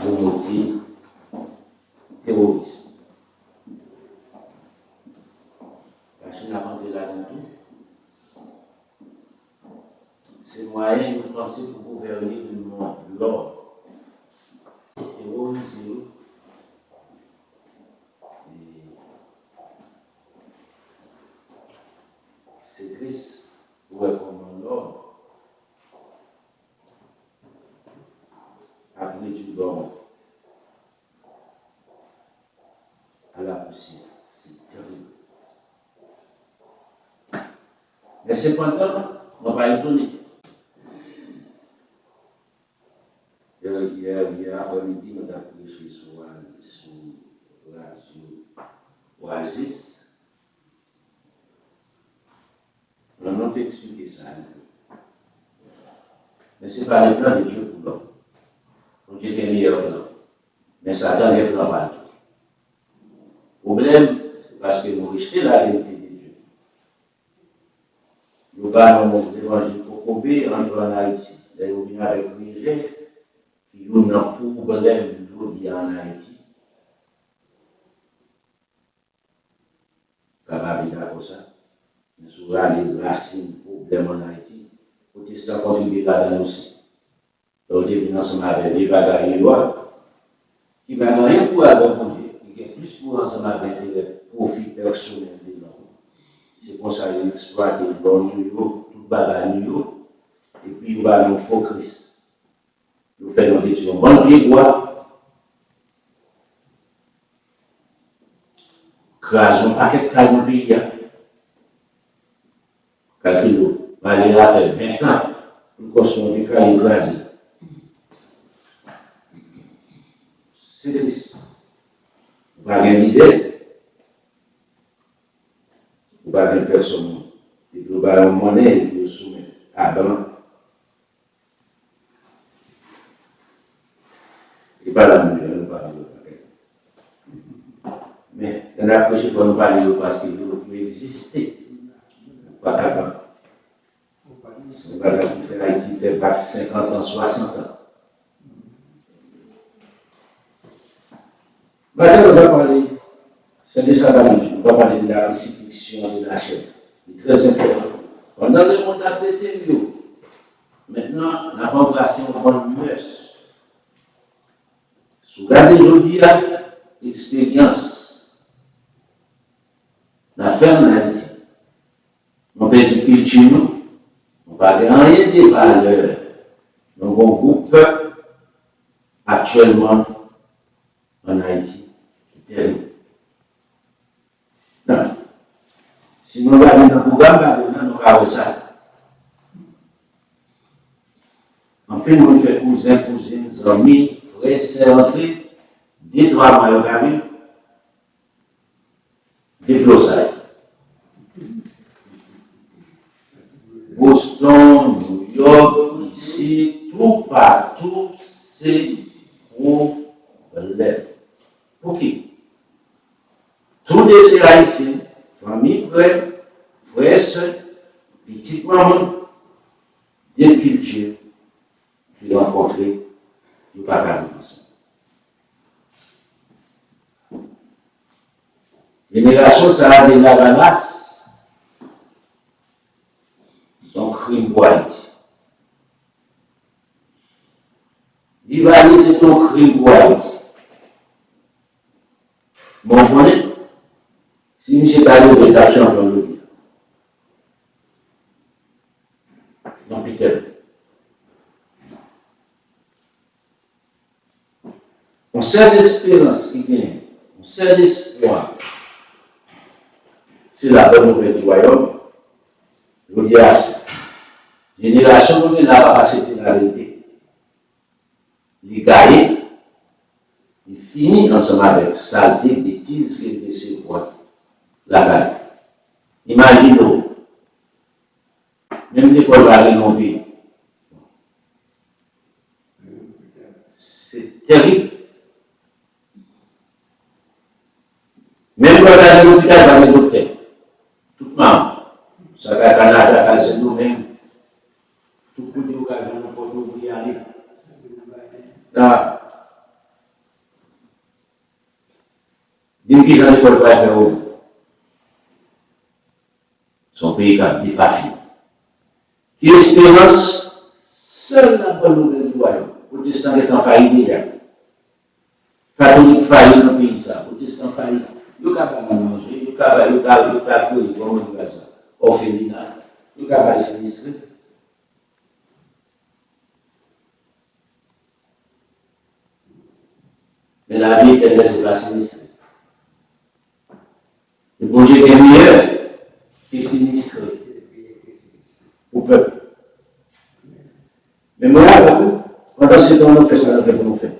promoter le terrorisme. La Chine a rentré là-dedans tout. C'est moyen de penser pour gouverner le monde, l'ordre. Terroriser. C'est triste pour comment l'homme a pris du l'homme à la poussière. C'est terrible. Mais cependant, on va pas étonner. Hier après-midi, nous avons prêché sur Radio Oasis. On a expliqué ça. Mais ce n'est pas le plan de Dieu pour l'homme. Donc, il y a des meilleurs plans. Mais Satan est plan partout. Le problème, c'est parce que nous rejetons la vérité de Dieu. Nous avons l'évangile pour Kobe, en Haïti. Nous venons avec Niger, qui ont un problème aujourd'hui en Haïti. Capable d'accord ça. Nous sommes les racines problème en Haïti. Côté ça contribue là-dedans aussi. Donc, les financements avec les bagages de loi, qui ne va rien pour avoir qui est plus pour ensemble avec les profits personnels de l'homme. C'est pour ça qu'ils exploitent l'homme, tout bagage, et puis ils vont nous focus. Nous faisons des études, bon pied bois, crasons un paquet de cas de pays. Calculons, Valérie a fait 20 ans pour construire des cas écrasés. C'est triste. Vous n'avez pas d'idée, vous n'avez pas personne. Et vous n'avez pas de monnaie, et vous soumettez à banque. Et pas la nouvelle, nous parlons de mais il y en a prêché pour nous parler parce qu'il peut exister. Pas capable. C'est pas capable de faire Haïti fait bac 50 ans, 60 ans. Maintenant, on va parler, c'est de ça on va parler de la crucifixion de la chair. C'est très important. Pendant le monde a été mieux. Maintenant, on a embrassé une bonne mœurs. Si vous regardez aujourd'hui l'expérience, la ferme en Haïti, on fait du culture, on ne parle rien des valeurs. Nous avons un groupe actuellement en Haïti. Terrible. Non. Si nous allons dans le programme, nous allons ça. En plus, nous faisons cousins, cousines, amis, frères, sœurs, entrées, des trois mois au carré, des flossailles. Boston, New York, ici, tout partout, c'est problème. Pour qui? Tous les Haïtiens, famille, frères, sœurs, petites mamans, des cultures, qui ont rencontré, nous parlons ensemble. Génération, ça a des lavalas, son crime pour Haïti. Divani, c'est un crime pour Haïti. Bon, vous connaissez? Si M. Talou est à champion, on le dit. Non, Peter. On sait l'espérance qui vient, on sait l'espoir. C'est la bonne nouvelle du royaume. Je dis à la génération qui n'a pas accepté la vérité. Il gagne, il finit ensemble avec saleté, bêtises, qu'il décide quoi. La gagne. Imaginez-vous, même l'école va rénover. C'est terrible. Même quand on a l'hôpital, on va le docteur. Tout le monde. Ça va au Canada, c'est nous-mêmes. Tout le monde va nous pour nous y aller. Là, qui dans l'école va faire où? Son pays qui a dit pas fini. Qui espérance, seule la bonne nouvelle du royaume. Protestant est en faillite déjà. Catholique faillit dans le pays, ça. Protestant faillit. Il n'y a pas de manger, il n'y a pas de fouiller, comment on dit ça? Orphelinat. Il n'y a pas de sinistré. Mais la vie éternelle, c'est pas sinistré. Le bon Dieu est meilleur que sinistre au peuple. Mais moi, pendant ce temps, on fait ça, on fait.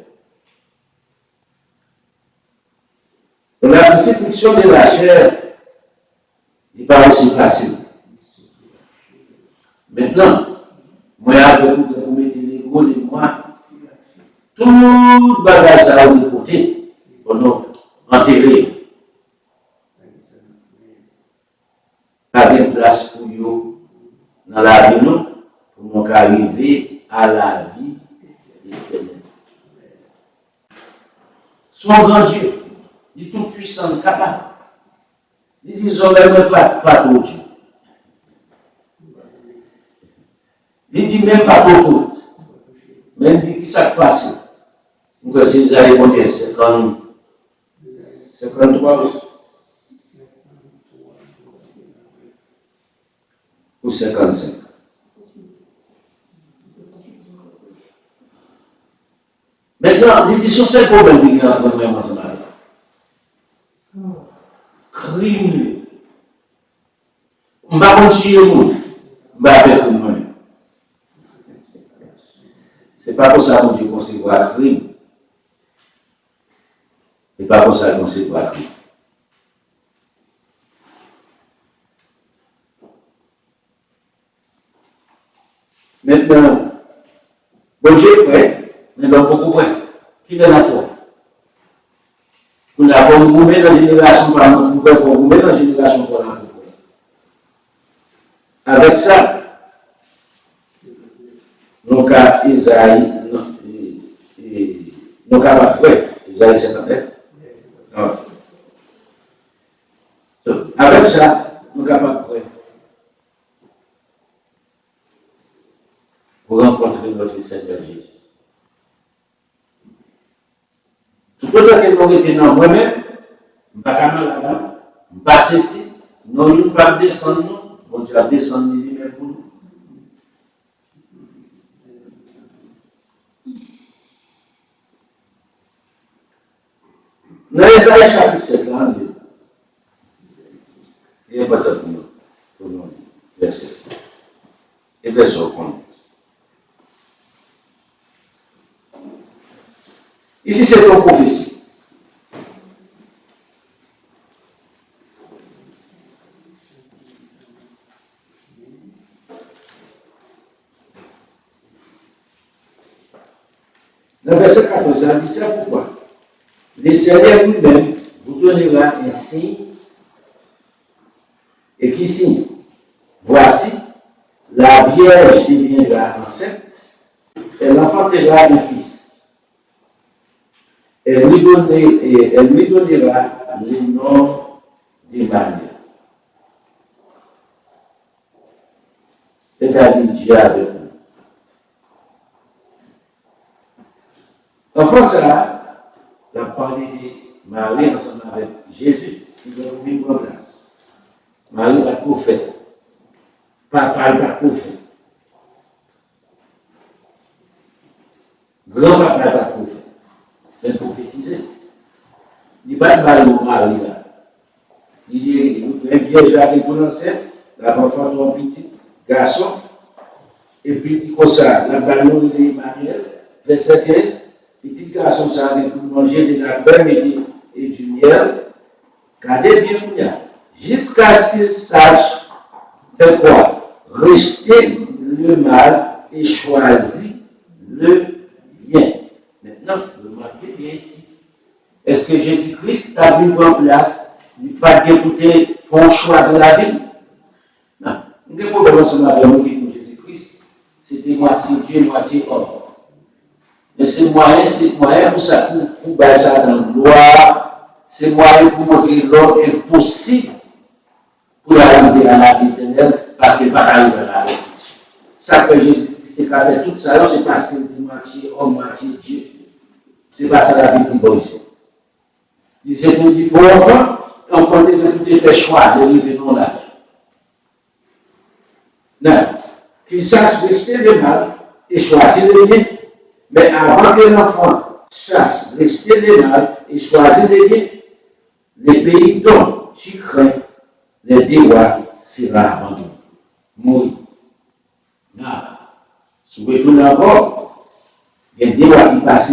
Donc la crucifixion de la chair n'est pas aussi facile. Maintenant, moi, avec vous mettez les gros, les noirs, tout le bagage ça de côté, pour nous enterrer. Pas de place pour nous dans la vie, pour nous arriver à la vie éternelle. Son grand Dieu, il est tout puissant, capable. Il dit, même pas trop Dieu. Il dit même pas trop. Mais il dit, qui ça passe? Donc, si vous allez combien? 53 ou 55. Maintenant, il dit, sur ces problèmes qui sont dans le même ensemble. Crime. On va continuer, on va faire comme moi. Ce n'est pas pour ça qu'on dit concevoir crime. Ce n'est pas pour ça qu'on concevoir crime. Maintenant, bon Dieu est prêt, mais donc beaucoup prêt. Qui est là toi? Nous avons goûté dans la génération par nous, nous avons goûté dans la génération par nous. Avec ça, nous avons Isaïe, nous avons prêt, Isaïe 59. Avec ça, nous avons prêt pour rencontrer notre Seigneur Jésus. Tout autant que nous étions dans moi-même, je ne suis pas là-bas, je ne suis pas cessé, nous ne pas descendre, bon Dieu a descendu lui-même pour nous. Dans Isaïe chapitre 7, là, il n'est pas pour nous, verset 7. Et verset 11. Ici, c'est une prophétie. Dans le verset 14, il dit ça pourquoi? Le Seigneur lui-même vous donnera un signe. Et qui signe? Voici, la Vierge deviendra enceinte, elle enfantera un fils. Elle lui donnera le nom d'Emmanuel. C'est-à-dire Dieu avec nous. En France, là, on a parlé de Marie ensemble avec Jésus, qui doit une bonne place. Marie va prophète. Papa n'est pas prophète. Grand-papa n'est pas prophète. Mais prophétiser. Il ne va pas le Marie là. Il dit, un vieil jardin pour l'enceinte, la enfant ton petit garçon, et puis il dit comme ça, la ballon de Emmanuel, verset 15, petit garçon, ça a pour manger de la crème et du miel. Gardez bien, jusqu'à ce qu'il sache faire quoi? Rejeter le mal et choisir le bien. Maintenant, remarquez bien ici. Est-ce que Jésus-Christ a vu en place, il n'a pas écouté son choix de la vie? Non. Nous avons problème ensemble avec nous qui est Jésus-Christ. C'était moitié Dieu, moitié homme. Mais c'est moyen pour ça, pour battre ça dans la gloire c'est moyen pour montrer l'homme impossible pour arriver à la vie éternelle parce qu'il ne va pas arriver à la résurrection. Ça fait Jésus-Christ qui a fait tout ça, c'est parce qu'il est moitié homme, moitié Dieu. C'est pas ça la vie qui est ici. Il s'est dit, il faut enfant de faire choix de vivre dans l'âge. Non. Qu'il sache rester le mal et choisir le bien. Mais avant que l'enfant sache rester le mal et choisir le bien, les pays dont tu crains les devoirs sera abandonné. Mourir. Non. Si vous retournez encore, il y a des devoirs qui passent.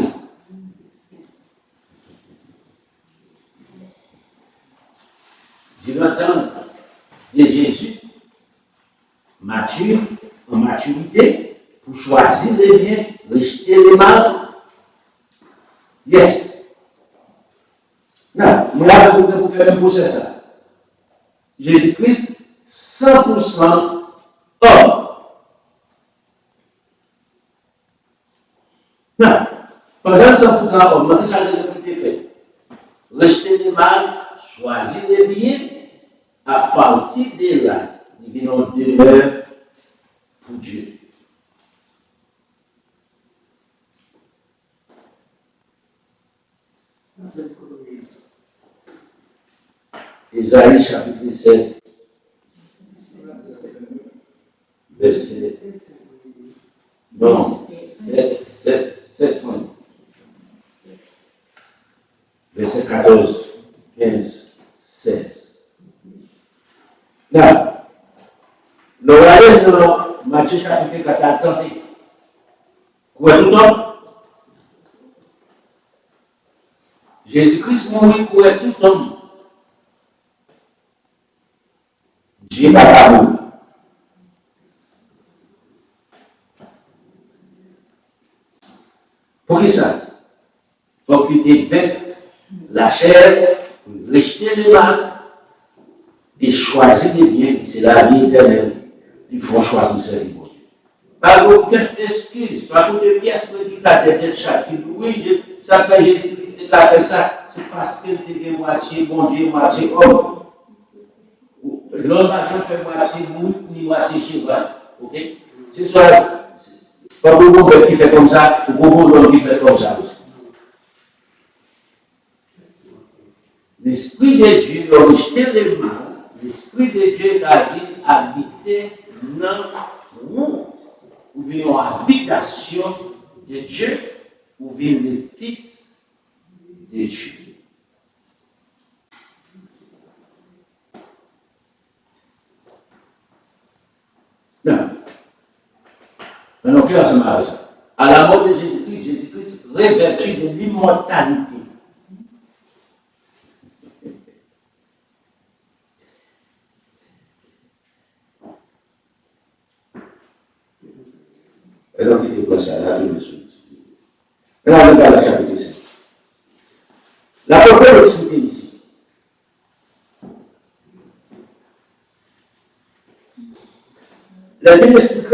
Je l'entends de Jésus, mature, en maturité, pour choisir les biens, rejeter les mal. Yes. Non, il y a beaucoup pour faire un procès ça. Jésus-Christ, 100% homme. Non, pendant 100% homme, qu'est-ce que ça a fait? Rejeter les mal, choisir les biens, à partir de là, nous venons demeure pour Dieu. Ésaïe chapitre 7, verset. Non, 7, verset 14, 15, 16. Là, nous allons dans Matthieu chapitre 4 à tenter. Quoi tout le monde? Jésus-Christ mourit pour tout homme. Dieu n'a pas mourir. Pour qui ça? Il faut qu'il développe la chair, rejeter le mal et choisir les biens, c'est la vie éternelle. Il faut choisir ce Dieu. Pas aucune excuse, pas aucune pièce prédicateur de chaque. Oui, ça fait Jésus-Christ qui a fait ça, c'est parce qu'il était moitié bon Dieu, moitié homme. L'homme n'a fait moitié mou, ni moitié cheval. Ok? C'est soit, pas beaucoup de qui fait comme ça, ou beaucoup d'hommes qui fait comme ça aussi. L'Esprit de Dieu, le rejeter le mal, l'Esprit de Dieu a habité dans nous. Ou vient en habitation de Dieu, ou vient le Fils de Dieu. Non. Alors, puis ensemble avec ça. À la mort de Jésus-Christ, Jésus-Christ revêtu de l'immortalité. Alors, qui était quoi ça? La vie de Jésus. Là, on regarde la chapitre 5. La prophète explique ici. La Bible explique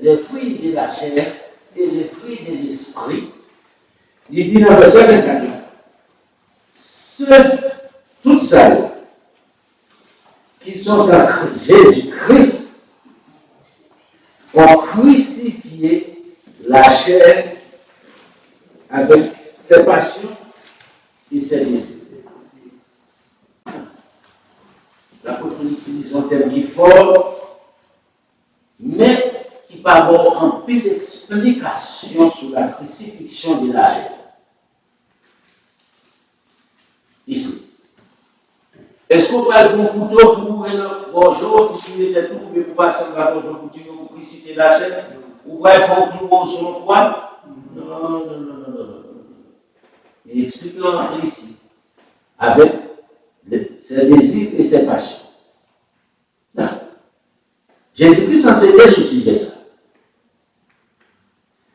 les fruits de la chair et les fruits de l'esprit. Il dit dans le verset 24, tout ça qui sont dans Jésus-Christ ont crucifié la chair avec ses passions et ses désirs. L'apôtre utilise un terme qui est fort, mais qui peut avoir un peu d'explication sur la crucifixion de la chair. Ici. Est-ce qu'on va le bon couteau pour ouvrir bonjour, pour tuer les tout, pour passer un bonjour, pour tuer, pour crucifier la chair? Ou va il faut clouer sur le poids? Non. Il explique ici, avec ses désirs et ses passions. Non. Jésus-Christ enseignait sur ce sujet ça.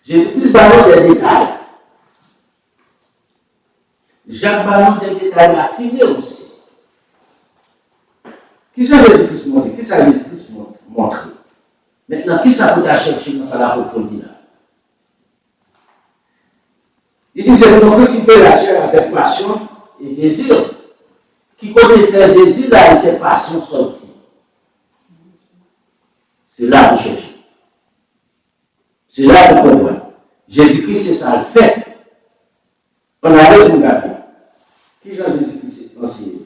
Jésus-Christ parle des détails. Jacques parle des détails affinés aussi. Qui ça Jésus-Christ montre? Qui ça Jésus-Christ montre? Maintenant, qui ça peut chercher dans sa l'apôtre dit là? Il dit c'est pour crucifier la chair avec passion et désir. Qui connaissait le désir, là, et ses passions sorties. C'est là que je cherche. C'est là que je comprends. Jésus-Christ, c'est ça le fait. On avait regardé. Qui Jean Jésus-Christ enseigné?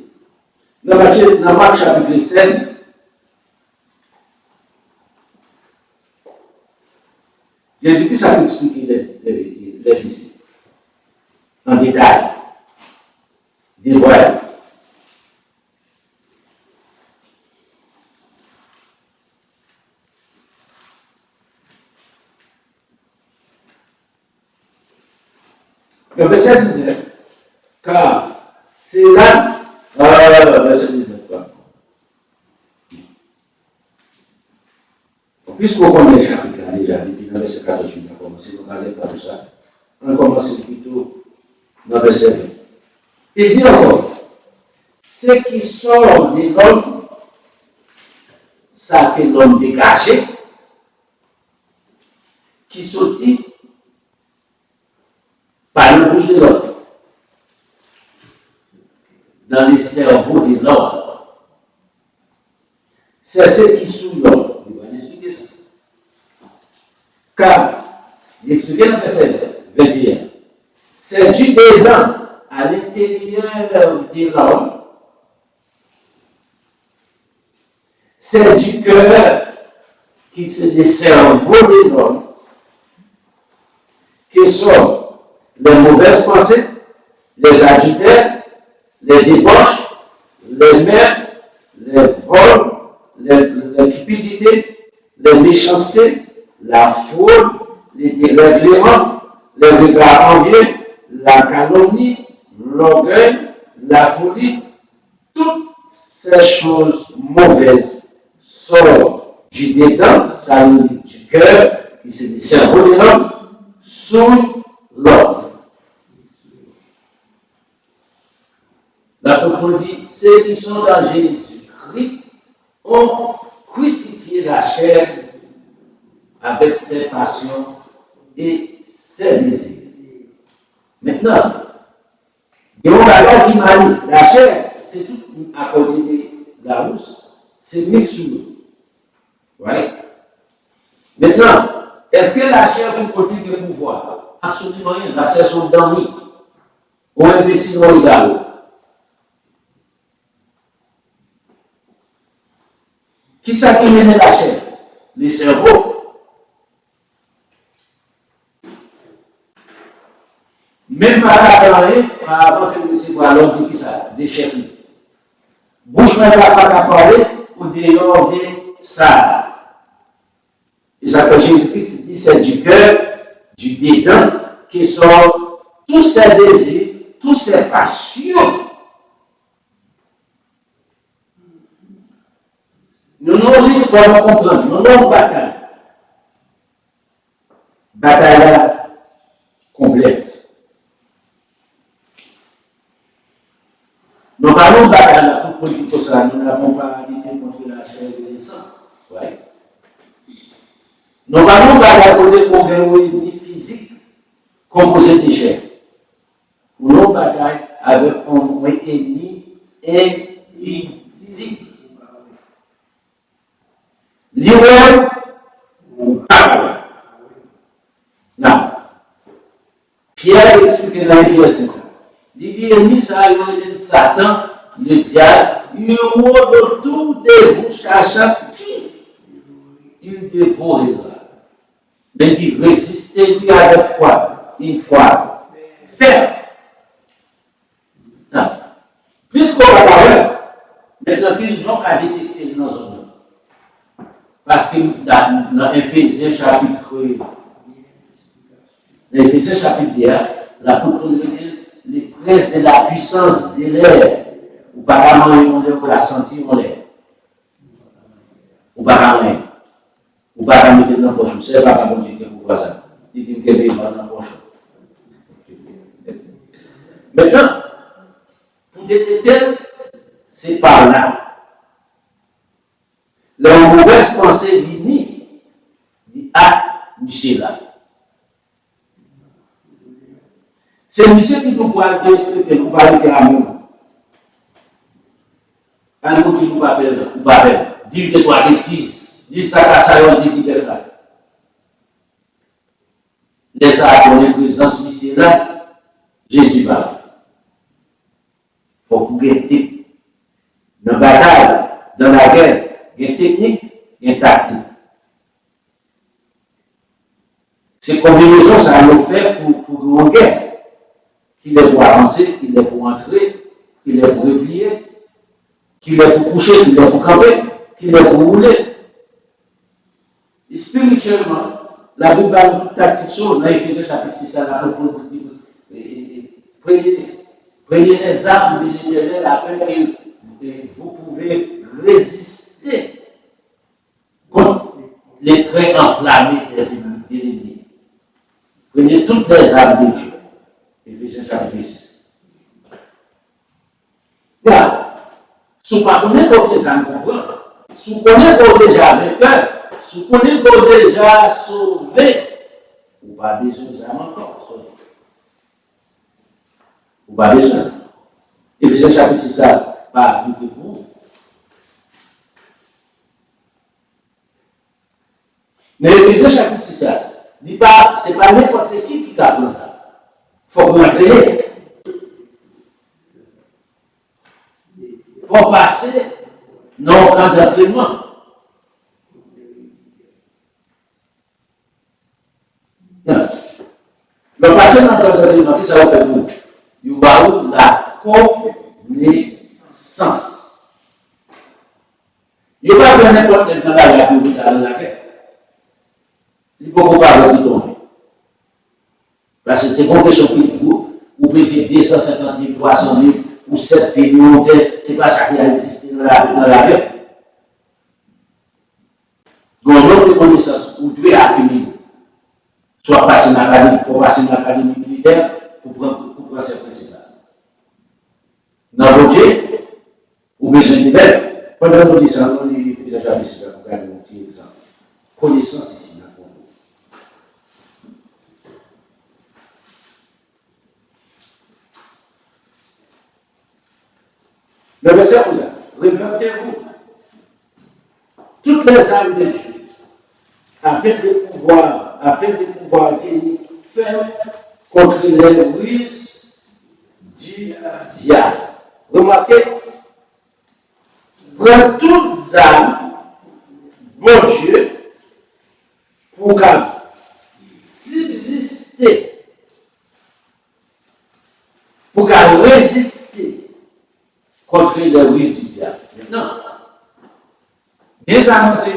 Dans Marc chapitre 7, Jésus-Christ a expliqué les disciples en détail, des voyages. Le verset 19, car c'est là, verset 19, quoi. Puisqu'on connaît le chapitre là déjà, depuis le verset 14, on a commencé, on va aller par tout ça. On commence plutôt dans le verset 20. Il dit encore, ce qui sort de l'homme, ça fait l'homme dégagé, qui sortit par le bouche de l'homme, dans les cerveaux de l'homme. C'est ce qui sous l'homme. Il va expliquer ça. Car, il explique dans le verset 21, c'est du dedans à l'intérieur de l'homme, c'est du cœur qui se des cerveaux de l'homme, qui sont les mauvaises pensées, les adultères, les débauches, les meurtres, les vols, les cupidités, les méchancetés, la fraude, les dérèglements, les regards envieux, la calomnie, l'orgueil, la folie, toutes ces choses mauvaises sortent du dedans, ça veut dire du cœur, qui c'est le cerveau de l'homme, sous l'homme. L'apôtre dit, ceux qui sont dans Jésus-Christ ont crucifié la chair avec ses passions et ses désirs. Maintenant, il y a un bagage qui m'a dit, la chair, c'est tout à côté de la rousse, c'est mixte sur nous. Ouais. Maintenant, est-ce que la chair peut continuer de pouvoir? Absolument rien. La chair sont dormies. Ou imbécile ou égal. Qui ça qui mène la chair? Les cerveaux. Même par avant que nous recevoir l'ordre de qui ça? Des chefs. Bouche n'a pas parler ou dehors de ça. Et ça que Jésus-Christ dit, c'est du cœur, du dedans, qui sort tous ces désirs, toutes ces passions. Nous n'avons pas à comprendre, nous avons bataille. Bataille complexe. Nous parlons de bataille pour politique ça, nous n'avons pas lutté contre la chair et le sang. Ouais. Nous parlons de bataille pour des problèmes physiques composés de chair. Nous avons bataille avec un ennemi invisible. L'Iran ou pas. Non. Pierre explique dans les versets. Il dit ennemi, ça a été Satan, le diable, il rôde autour de vous, cherchant qui il dévorera. Mais il résistez-lui avec foi, une foi ferme. Non. Puisqu'on va parler, maintenant qu'ils ont à détecter dans zone. Parce que dans Éphésiens chapitre 10, l'apôtre dit les princes de la puissance de l'air, ou pas on la sentir en l'air. Ou pas ou pas mettre dans la poche, c'est pas bon Dieu qui vous voit ça. Il dit qu'il est dans la poche. Maintenant, pour détecter, c'est par là. La mauvaise pensée dit Michel là. C'est Michel qui nous parle de ce que nous parlons de l'amour. Un mot qui nous pas faire, dire de toi bêtises, dire ça, ça, dit qui fait ça. Laisse ça à ton présence missionnaire, Jésus va. Il faut que guetter. Dans la bataille, dans la guerre, il y a une technique, il y a une tactique. Ces combinaisons, ça nous fait pour une guerre. Qu'il est pour avancer, qu'il est pour entrer, qu'il est pour replier, qu'il est pour coucher, qu'il est pour camper, qu'il est pour rouler. Et spirituellement, la Bible a une tactique sur dans Éphésiens chapitre 6, à la prenez les armes de l'Éternel afin que vous pouvez résister contre les traits enflammés des ennemis. Prenez toutes les armes de Dieu. Éphésiens chapitre 6. Regarde, si vous ne connaissez pas des armes, si vous ne connaissez pas déjà vainqueur, si vous ne connaissez pas déjà sauvé, vous n'avez pas besoin d'armes encore. Vous n'avez pas besoin. Éphésiens chapitre 6, ça va appliquer pour vous. Mais Éphésiens chapitre 6, ça, ce n'est pas n'importe qui apprend ça. Il faut vous entraîner. Il faut passer dans le camp d'entraînement. Le passer dans le camp d'entraînement, qui ça va faire pour vous? Il va avoir la connaissance. Il ne va pas n'importe quel dans la guerre dans la guerre. Il ne faut pas le tomber. Parce que c'est une question qui vous pesez 250 000, 300 000 ou 7 millions, c'est pas ça qui a existé dans la guerre. Donc, l'autre connaissance, vous devez accumuler. Soit passer dans l'académie, il faut passer dans l'académie militaire pour prendre ces principes. Dans votre Dieu, ou besoin de l'hiver, pendant que nous disons, on est déjà ici, pour garder un petit exemple. Connaissance ici, dans le fond. Le verset 11, révélez-vous toutes les âmes de Dieu, afin de pouvoir tenir ferme contre les ruses du diable. Remarquez, prends toutes âmes, bon Dieu, pour subsister, pour résister contre les ruses du diable. Maintenant, bien annoncé,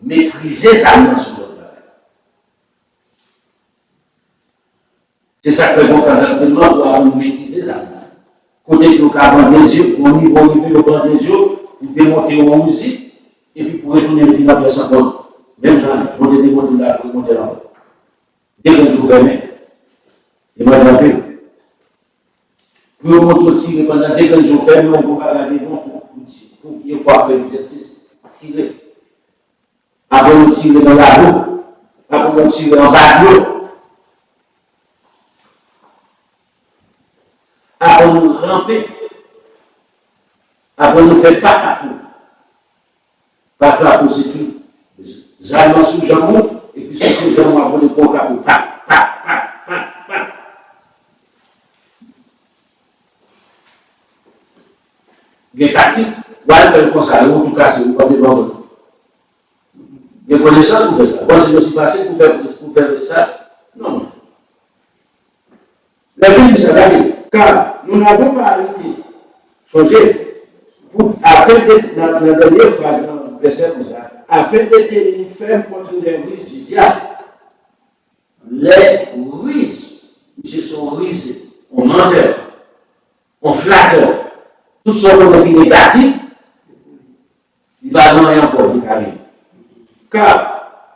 maîtriser sa main sur votre travail. C'est ça que le bon entraînement doit nous maîtriser sa main. Côté que vous avez des yeux, au niveau élevé, au bord des yeux, vous démontez au musique, et puis pour retourner le la pièce encore. Même genre, pour démonter là, pour monter là. Dès que vous fermez, il va grimper. Pour remonter tirer pendant dès que vous fermez, on peut regarder bon pour qu'il faut faire l'exercice. Tirer. Après, on tire dans la roue. Après, on tire en bas de l'eau. Après, on ramper. Après, on fait pas capot. Pas capot, c'est tout. J'allais sous le jambon, et puis sur le jambon, après, on fait capot. Pa. Il y a une tactique. Voilà, faire comme ça, on tout casse, on va devant. Des connaissances pour faire ça. Moi, c'est aussi facile pour faire ça. Non. La Bible dit ça, car nous n'avons pas arrêté. Songez, afin de, dans la dernière phrase, dans le verset, afin de tenir ferme contre les ruses du diable. Les ruses, ils sont rusés, on menteur, on flatteur, toutes sortes de négatives, il va rien encore, il arrive. Car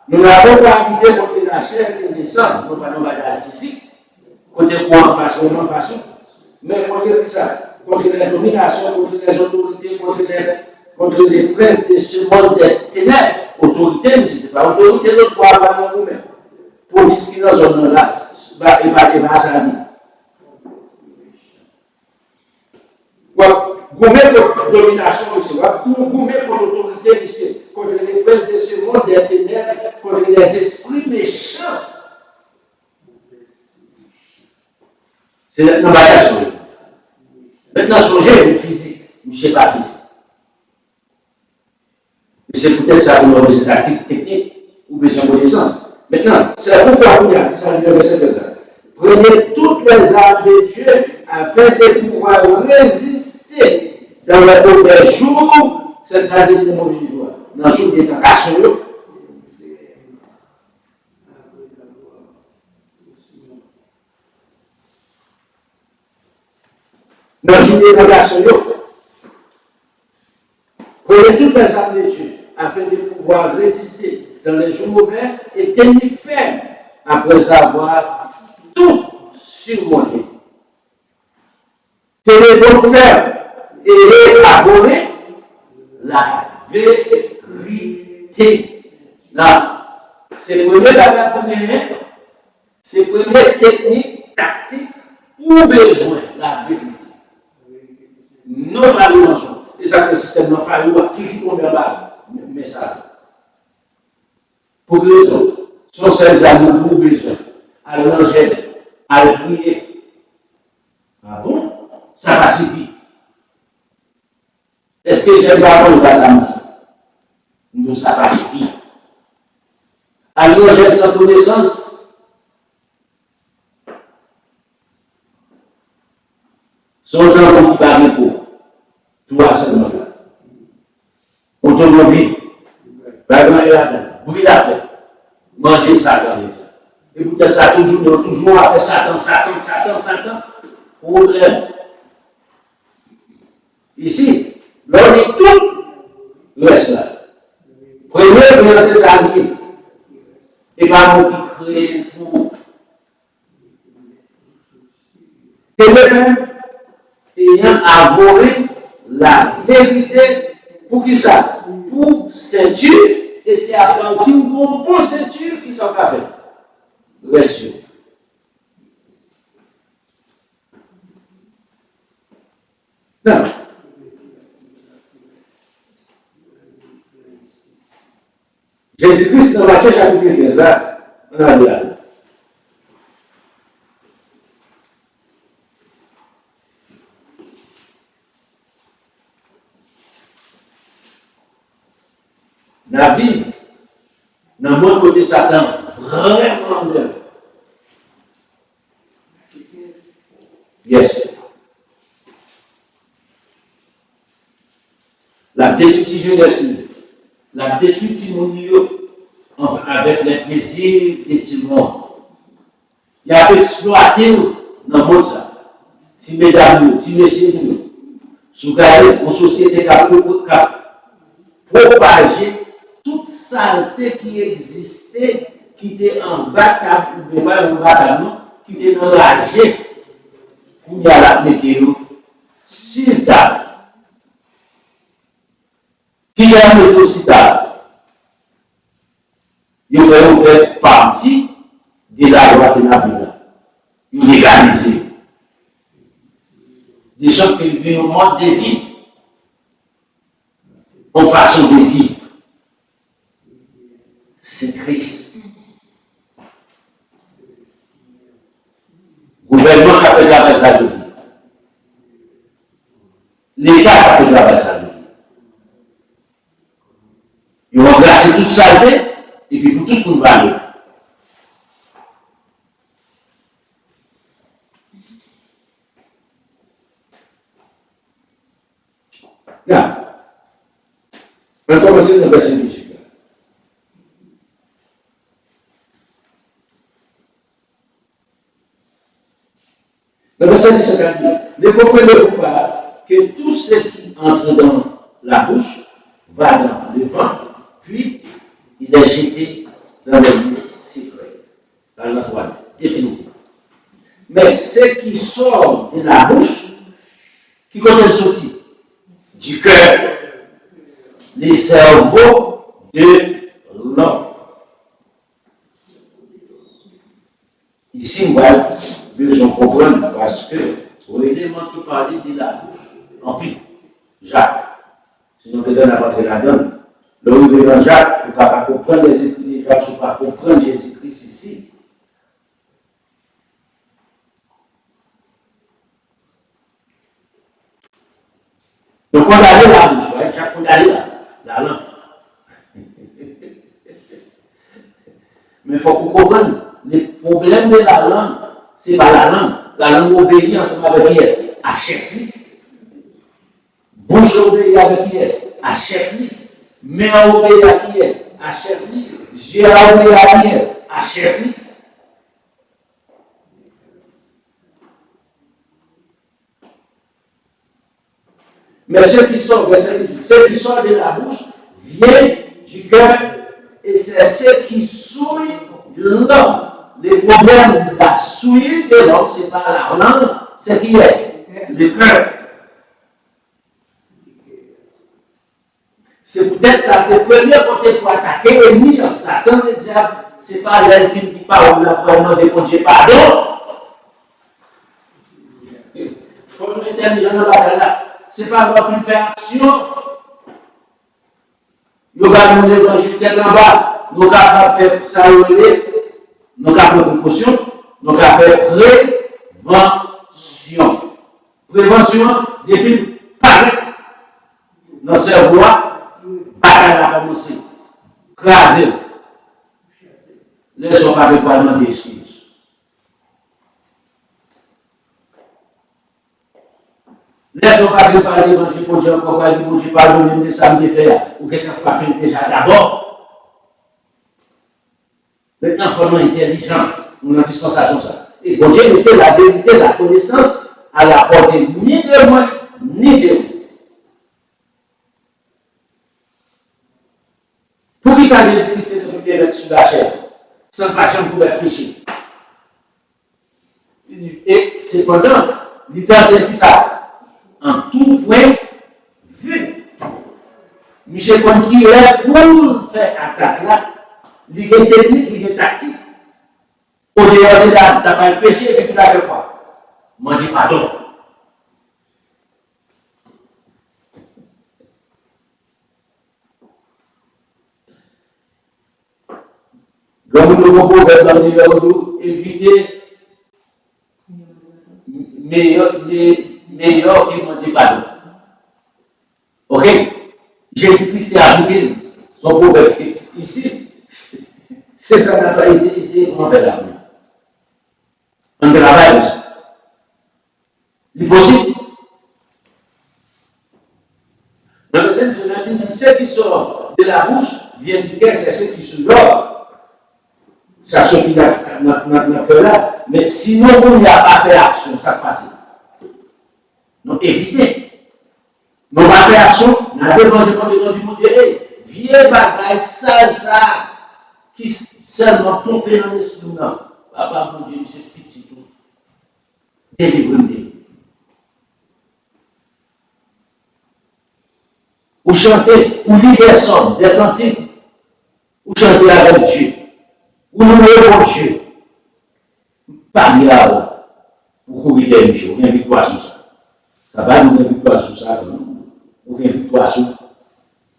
nous n'avons pas habité contre la chair et le sang, non pas dans la physique, côté quoi en façon, mais contre ça, contre les dominations, contre les autorités, contre les princes de ce monde des ténèbres. Autorité, mais ce n'est pas autorité, l'autre quoi avant nous-mêmes. Police qui dans ce zone-là, va s'arrêter. Gourmet pour domination aussi, gourmet pour l'autorité ici, contre les princes de ce monde des ténèbres, contre les esprits méchants. C'est maintenant bagage. Maintenant, changer le physique, je ne sais pas physique. Et c'est peut-être ça que nous avons des tactiques techniques ou besoin de connaissances. Maintenant, c'est pourquoi on a ça le verset 2. Prenez toutes les armes de Dieu afin de pouvoir résister dans le mauvais jour, c'est-à-dire le mauvais jour, dans le jour des tentations. Dans le jour des tentations, prenez toutes les armes de Dieu afin de pouvoir résister dans les jours mauvais et tenir ferme après avoir tout surmonté. Tenez donc ferme et élaborer la vérité. Là, c'est le premier bagage c'est la première technique tactique ou besoin la vérité. Non la dimension. Et ça, le système n'a pas toujours combien de messages. Pour que les autres sont celles d'amour ou besoin. À l'angèle, à le prier. Ah bon? Ça va suffire. Est-ce que j'aime pas le samedi? Non, ça va suffire. À l'angèle sans connaissance. Son temps qui va pour toi seulement là. Automobile, bagarre là-dedans, bruit d'affaires, manger ça dans les gens. Et pour ça, toujours après Satan, problème. Ici, l'on est tout reste là. Premier, c'est ça lié. Et pas moi qui crée pour. Et même, ayant avoué la vérité pour qui ça? Pour ceinture, et c'est à partir de bon ceinture qui sont pas fait. Reste. Non. Jésus-Christ dans Matthieu chapitre 15, là, on a vu là. La vie, dans le monde côté Satan, vraiment bien. Yes. La détruite jeunesse, la détruite mondiale, enfin, avec les plaisirs de ce monde. Il a exploité dans le monde ça. Si mesdames, si messieurs, si vous regardez une société qui a propagé toute saleté qui existait, qui était en bataille, ou bien en bataille, qui était enragé, pour y aller mettre sur table. Qui a mis sur table? Il fait partie de la loi de la vie. Il légalisé. Des gens qui vivent au monde de vie, en façon de vivre. C'est triste. Le gouvernement qui a fait de la baisse de vie. L'État qui a fait de la baisse de vie. Ils vont glacer toute saleté et puis pour tout le monde va aller. Là, on va commencer dans le verset 18. Le verset 17 a dit, ne comprenez-vous pas que tout ce qui entre dans la bouche va dans le ventre, puis il est jeté dans le lieu secret, dans la toile, définitivement. Mais ce qui sort de la bouche, qui connaît sortir du cœur, les cerveaux de l'homme. Ici, on va besoin comprendre parce que l'élément qui parle de la bouche, en plus, Jacques. Sinon, vous donne à votre la donne. Le vous dans Jacques, vous ne pouvez pas comprendre les écrits de Jacques, vous ne pouvez pas comprendre Jésus-Christ ici. Donc, condamner la bouche, ouais, Jacques condamné la langue. Mais il faut que vous compreniez, les problèmes de la langue, ce n'est pas la langue. La langue obéit ensemble avec qui est à chef. Bouche obéit avec qui est à chef. Main obéit à qui est à chef. Yeux obéit à qui est à chef. Mais ce qui sort de la bouche vient du cœur et c'est ce qui souille l'homme. Les problèmes de la souille de l'homme, ce n'est pas la langue, c'est qui est le cœur. C'est peut-être ça, c'est le premier côté pour attaquer l'ennemi, Satan, le diable, c'est pas l'aile qui ne dit pas, on a demandé pour Dieu pardon. Il faut nous intelligent dans la là. C'est pas grave, il fait action. Nous allons l'évangile en bas, nous allons faire ça, nous allons faire précaution, nous allons faire prévention. Prévention, depuis paraître dans le cerveau, bataille a commencé. Craser. Laissons pas de quoi demander excuse. Laissons pas de parler d'évangile pour Dieu encore, pas de Dieu pardonner de ça me faire, ou quelqu'un frappé déjà d'abord. Maintenant, il faut être intelligent, on a dispensation ça. Et bon Dieu mettait la vérité, la connaissance à la portée ni de moi, ni de vous. Pour qui ça Jésus-Christ est devenu être sur la chair, sans pas jamais pouvoir pécher. Et cependant, l'Éternel dit ça, en tout point vu. Michel Conti est pour faire attaque là, il y a une technique, il y a une tactique. Au dehors de là, tu n'as pas le péché et puis tu l'as fait quoi? M'en dis pardon. Comme nous avons fait dans le numéro 2, éviter meilleur qui m'en dit pardon. Ok? Jésus-Christ a appliqué son proverbe. Ici, c'est ça n'a pas été ici, comment faire la vie. On travaille aussi. C'est possible. Dans le sens de la Bible, ce qui sort de la bouche vient du cœur, c'est ce qui sort. Ça sortit dans le cœur là. Mais sinon, on n'y a pas fait action, ça passe. Donc, évitez. Nous n'avons pas fait action, nous avons demandé du monde, vieux bagaille, ça, qui seulement trompé dans l'esprit. Non. Papa, mon Dieu, c'est petit tout. Délivre-moi. Ou chanter, ou lire des psaumes, des cantiques, ou chanter avec Dieu, ou louer pour Dieu. Pas grave, ou courir des jours, ou une victoire sur ça. Ça va nous une victoire sur ça, ou une victoire sur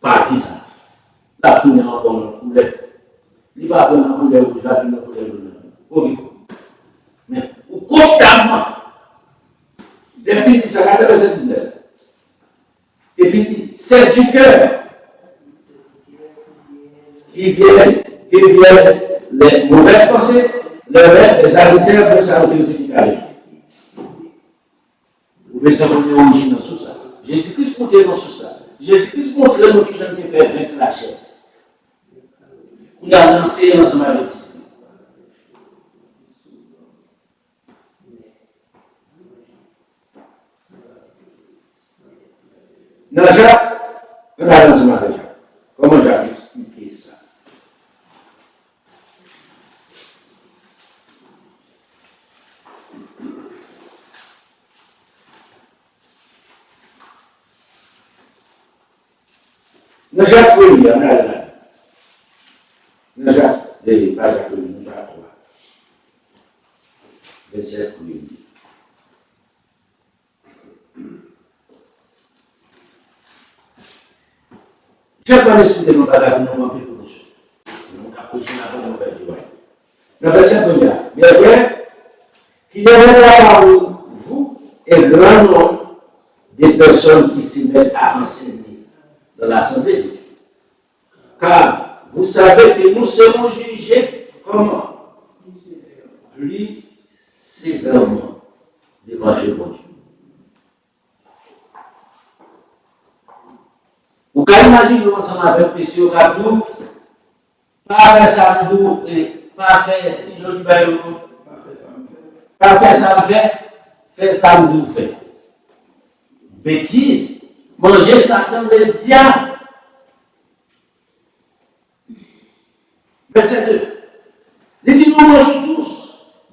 partie ça. La tourner encore dans le poulet. Il va prendre un poulet rouge, la tourner dans le poulet rouge. Mais, ou constamment, les filles qui s'arrêtent à verset 19. Et puis, c'est du cœur qui viennent les mauvaises pensées, les arbitraires de sa autorité. Vous pouvez savoir l'origine dans tout ça. Jésus-Christ montre dans tout ça. Jésus-Christ montre nous qui j'en ai fait vaincre la chair. On a lancé ensemble avec ça. Dans Jacques, on a lancé avec Jacques. Comment Jacques expliqué ça? Dans Jacques, il faut lire, on a là. Dans Jacques, pas Jacques, dans Jacques 3. Verset 1. bagage pour nous remplir pour nous. Nous caprichons après nous faire du vrai. Le verset 1, bien vrai, qu'il y aura parmi vous un grand nombre de personnes qui s'y mettent à enseigner dans l'Assemblée. Car vous savez que nous serons jugés comment? Plus sévèrement devant Dieu. Vous pouvez imaginer ensemble avec M. Rabou, pas faire ça, pas faire ça, faire ça, nous fait. Bêtise, manger ça comme le diable. Verset 2. Il dit, nous mangeons tous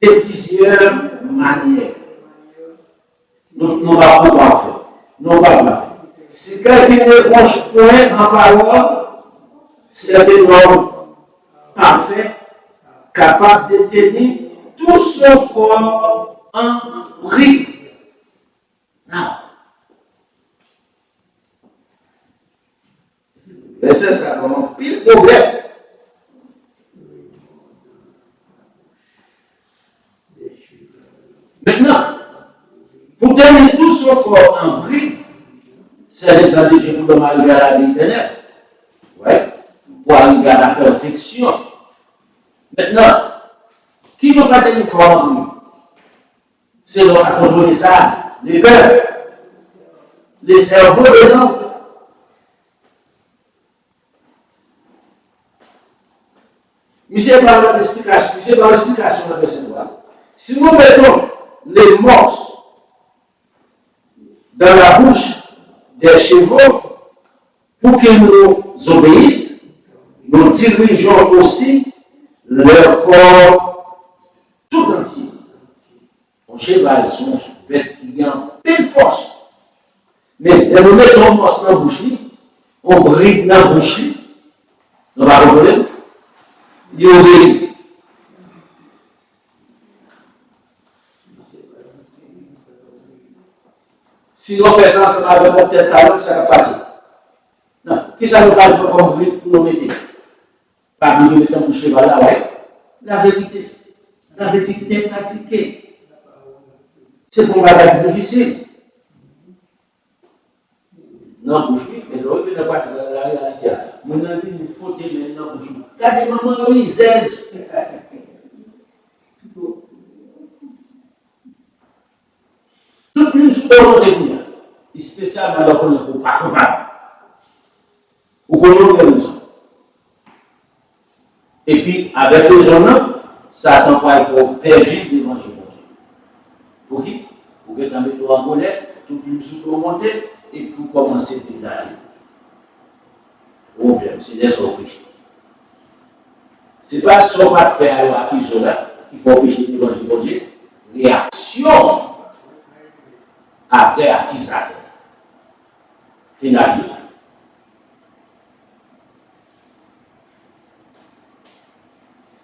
de plusieurs manières. Nous ne va pas faire. Nous ne va pas faire. Si quelqu'un ne mange point en parole, c'est un homme parfait, capable de tenir tout son corps en prise. Non. C'est ça, vraiment pile problème. Maintenant, pour tenir tout son corps en prise, c'est l'état de Dieu pour arriver à la vie éternelle. Ouais. Pour arriver à la perfection. Maintenant, qui ne veut pas tenir le corps en prise? C'est l'on a contrôlé ça, le cœur, le cerveau de l'homme. Monsieur parle d'explication, monsieur dans l'explication de verset 3. Si nous mettons les morses dans la bouche des chevaux pour qu'ils nous obéissent, nous dirigeons aussi leur corps tout entier. Mon cheval, son bête qui gagne pleine force. Mais nous mettons les morses dans la bouche, on bride dans la bouche, nous va reconnaître, il obéit. Si on fait ça, ça va avoir peut-être talent, ça va passer. Non. Qui ça nous parle comme bride pour nous mettre? Pas nous mettre un cheval là, ouais. La vérité est pratiquée. C'est pour bagage difficile. Non, bouche, mais l'autre, il n'a pas de la réalité. Mon ami, il faut dire maintenant, bouche. Regardez, maman, oui, zèle. Tout le monde se demande, spécialement dans le coup, pas capable. Ou qu'on ait raison. Et puis, avec les gens, Satan, il faut perdre devant Dieu. Pour qui? Pour que tu mettes toi en colère, tout le monde se remonter et tout commencer à détailler. Problème, c'est des péchés. Ce n'est pas ce qu'on va faire à qui là, il faut pécher devant Dieu. Réaction après accusation. Finalisation.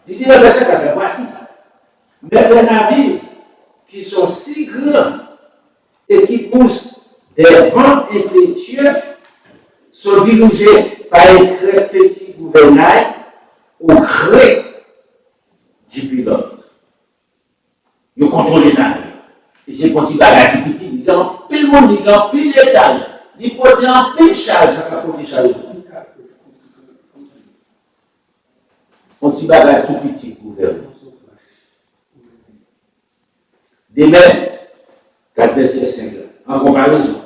Il dit le verset 4, voici. Mais les navires qui sont si grands et qui poussent des vents impétueux sont dirigés par un très petit gouvernail au gré du pilote. Ils contrôlent les navires. Et c'est quand il va à la petit, il y a pile monde, il y a pile étage, il peut y avoir pile charge, ça va porter charge. Quand il va à tout petit gouvernement. De même, 4 verset 5, en comparaison,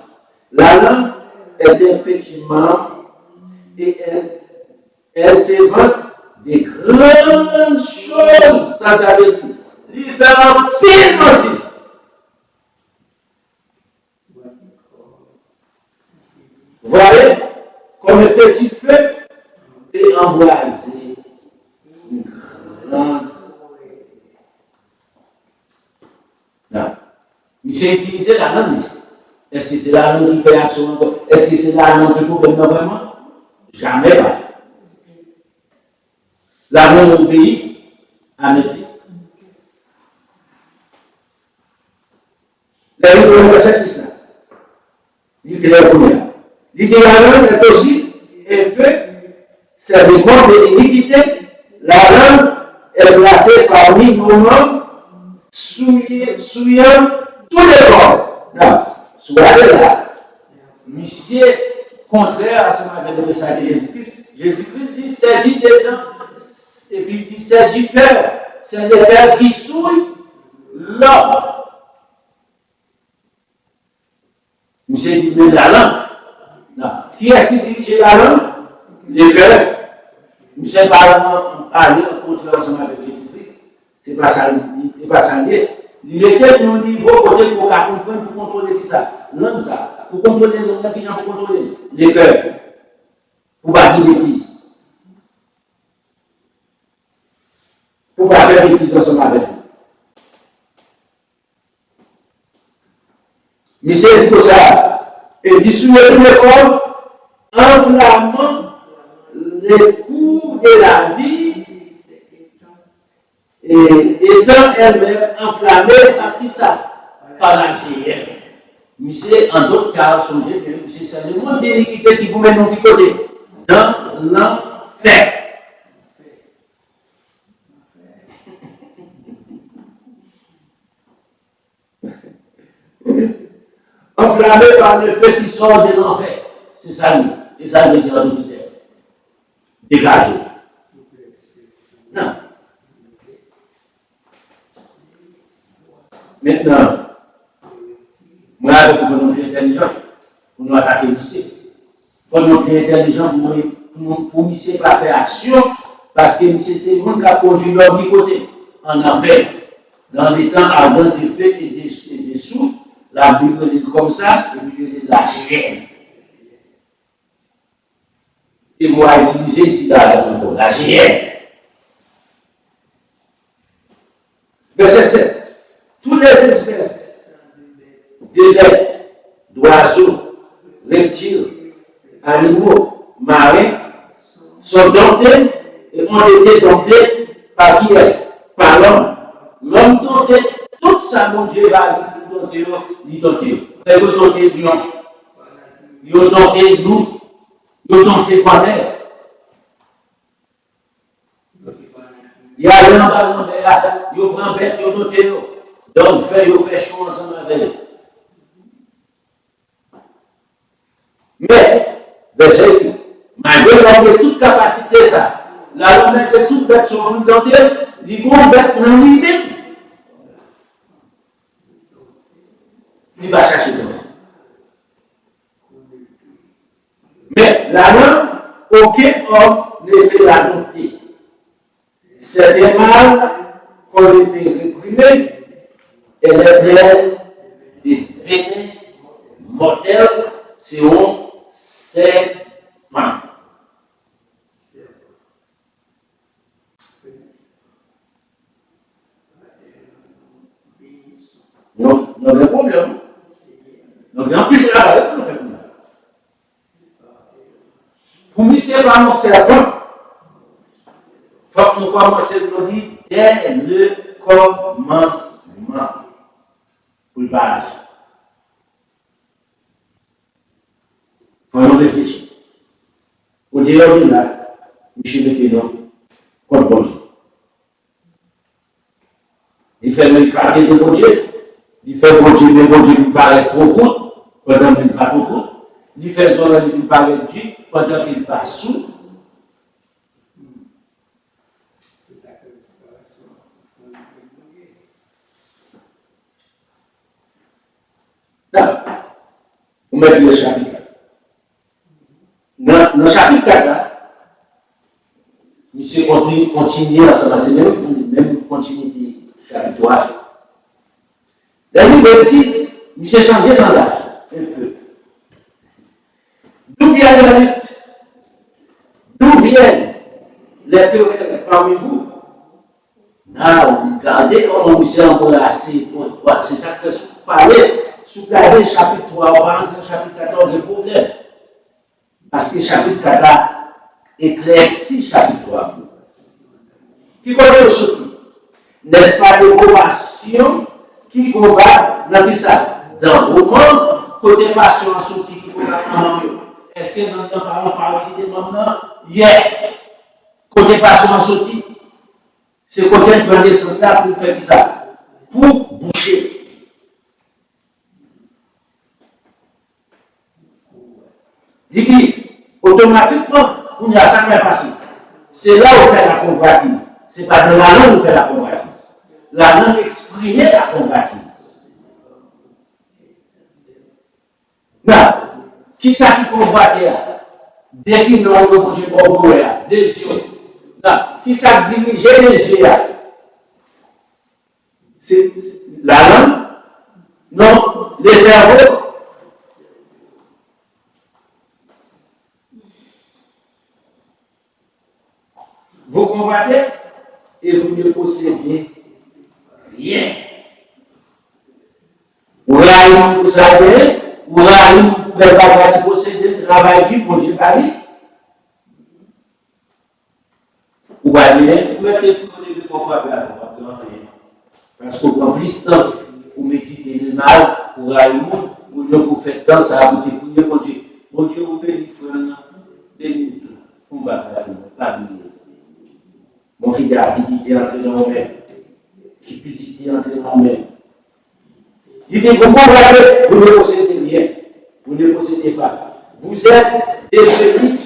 la langue est un petit membre et elle s'évente des grandes choses, ça veut dire, il fait un pile mentir. Voyez, comme un petit feu et embrasé une grande. Non. Il s'est utilisé la langue ici. Est-ce que c'est la langue qui fait action encore? Est-ce que c'est la langue qui problème vraiment? Jamais pas. La langue obéit à mettre. La langue est verset 6 là. Il est la première. L'idée de la langue est aussi un feu c'est le compte de l'iniquité. La langue est placée parmi nos membres, souillant tous les corps. Non, soyez là. Monsieur, contraire à ce qu'on avait donné ça de Jésus-Christ. Jésus-Christ dit c'est du dedans, et puis il dit c'est du cœur. C'est le cœur qui souille l'homme. Monsieur dit mais la langue. Non. Qui est-ce qui dirige la langue? Le cœur. Monsieur parle en contraire ensemble avec Jésus-Christ. C'est pas ça, c'est pas ça. Il était au niveau côté pour comprendre, pour contrôler tout ça. Langue ça. Pour contrôler l'homme, qui pour contrôler le cœur. Pour ne pas dire bêtises. Pour ne pas faire bêtises ensemble avec lui. Monsieur dit que ça. Et dit sur le corps, enflammant les cours de la vie et étant elle-même enflammée par qui ça? Par la GR. Monsieur, en d'autres cas, songez que monsieur, c'est le monde d'iniquité qui vous met dans le côté. Dans l'enfer. Enflammé par le feu qui sort de l'enfer. C'est ça, lui. C'est ça, le Dieu de terre. Dégagez. Non. Maintenant, moi, avec vous, nous sommes intelligents pour nous attaquer ici. Il faut nous être intelligents pour nous pas faire action, parce que c'est le monde qui a conduit l'homme du côté, en enfer, dans des temps ardents de feu et de souffle. La Bible dit comme ça, et puis il dit la GN. Et moi, utiliser ici dans la GN. Verset 7. Toutes les espèces de bêtes, d'oiseaux, reptiles, animaux, marins sont domptés et ont été domptés par qui est-ce? Par l'homme. L'homme dompté, tout ça, mon Dieu, va dompter, il dompter. Il dompter lion. Il dompter nous. Il dompter quoi? Il y a un ballon derrière, il prend bête, il dompter. Donc, il fait chaud ensemble avec eux. Mais, verset 8, malgré l'homme de toute capacité, ça, la l'homme de toute bête sont venus dompter, ils vont bête dans lui-même. Il va chercher de même. Mais la langue, aucun homme ne peut la dompter. C'est des mal qu'on était réprimé et les pleines des venins mortels seront serpents. Donc, nous avons des problèmes. Nous avons plus de travail pour nous faire. Pour nous, c'est vraiment serpent. Il faut que nous commencions à nous dire dès le commencement. Pour le barrage. Il faut nous réfléchir. Au dehors de là, Michel Méténon, contre bon Dieu. Il fait le quartier de bon Dieu. Il fait bon Dieu, mais bon Dieu lui paraît trop court, pendant qu'il n'est pas trop court. Il fait son âme, il lui paraît Dieu, pendant qu'il n'est pas sous. Là, vous mettez le chapitre 4. Dans le chapitre 4, là, monsieur continue ensemble, c'est même continuité du chapitre 3. La Bible ici, monsieur changé dans l'âge, un peu. D'où vient la lutte? D'où viennent les querelles parmi vous? Là, regardez comment monsieur a embrassé. C'est ça que je parlais. Si vous regardez le chapitre 3, on va rentrer dans le chapitre 14, il y a problème. Parce que le chapitre 4 a éclairci le chapitre 3. Qui connaît le surtout? N'est-ce pas de compassion qui combat dans ça? Dans le roman, côté passion en sortie qui combat dans le est-ce que dans parents partie des membres? Yes. Côté passement sorti, c'est côté de prendre sens là pour faire ça. Pour boucher. Il dit, automatiquement, pour nous, ça va passer. C'est là où on fait la convoitise. Ce n'est pas dans la langue où on fait la convoitise. La langue exprimée la convoitise. Non. Qui ça qui convoite là? Dès qu'il n'a pas de Dieu pour des yeux. Non. Qui ça dirige les yeux là? C'est la langue? Non. Les cerveaux? Vous convoitez et vous ne possédez rien. Ou là, vous savez, ou là, vous ne pouvez pas posséder le travail qui pour Dieu Paris. Ou bien, vous mettez tout le monde pour faire la parce qu'au plus de temps, vous méditez le mal, pour Raïmond, vous faites tant ça, vous dépouillez pour Dieu. Mon Dieu, vous bénit, frère, des minutes, on va pas oublier. Mon regard qui est entré dans mon même, qui petit est entré dans mon même. Il dit, vous comprenez, vous ne possédez rien, vous ne possédez pas. Vous êtes devenus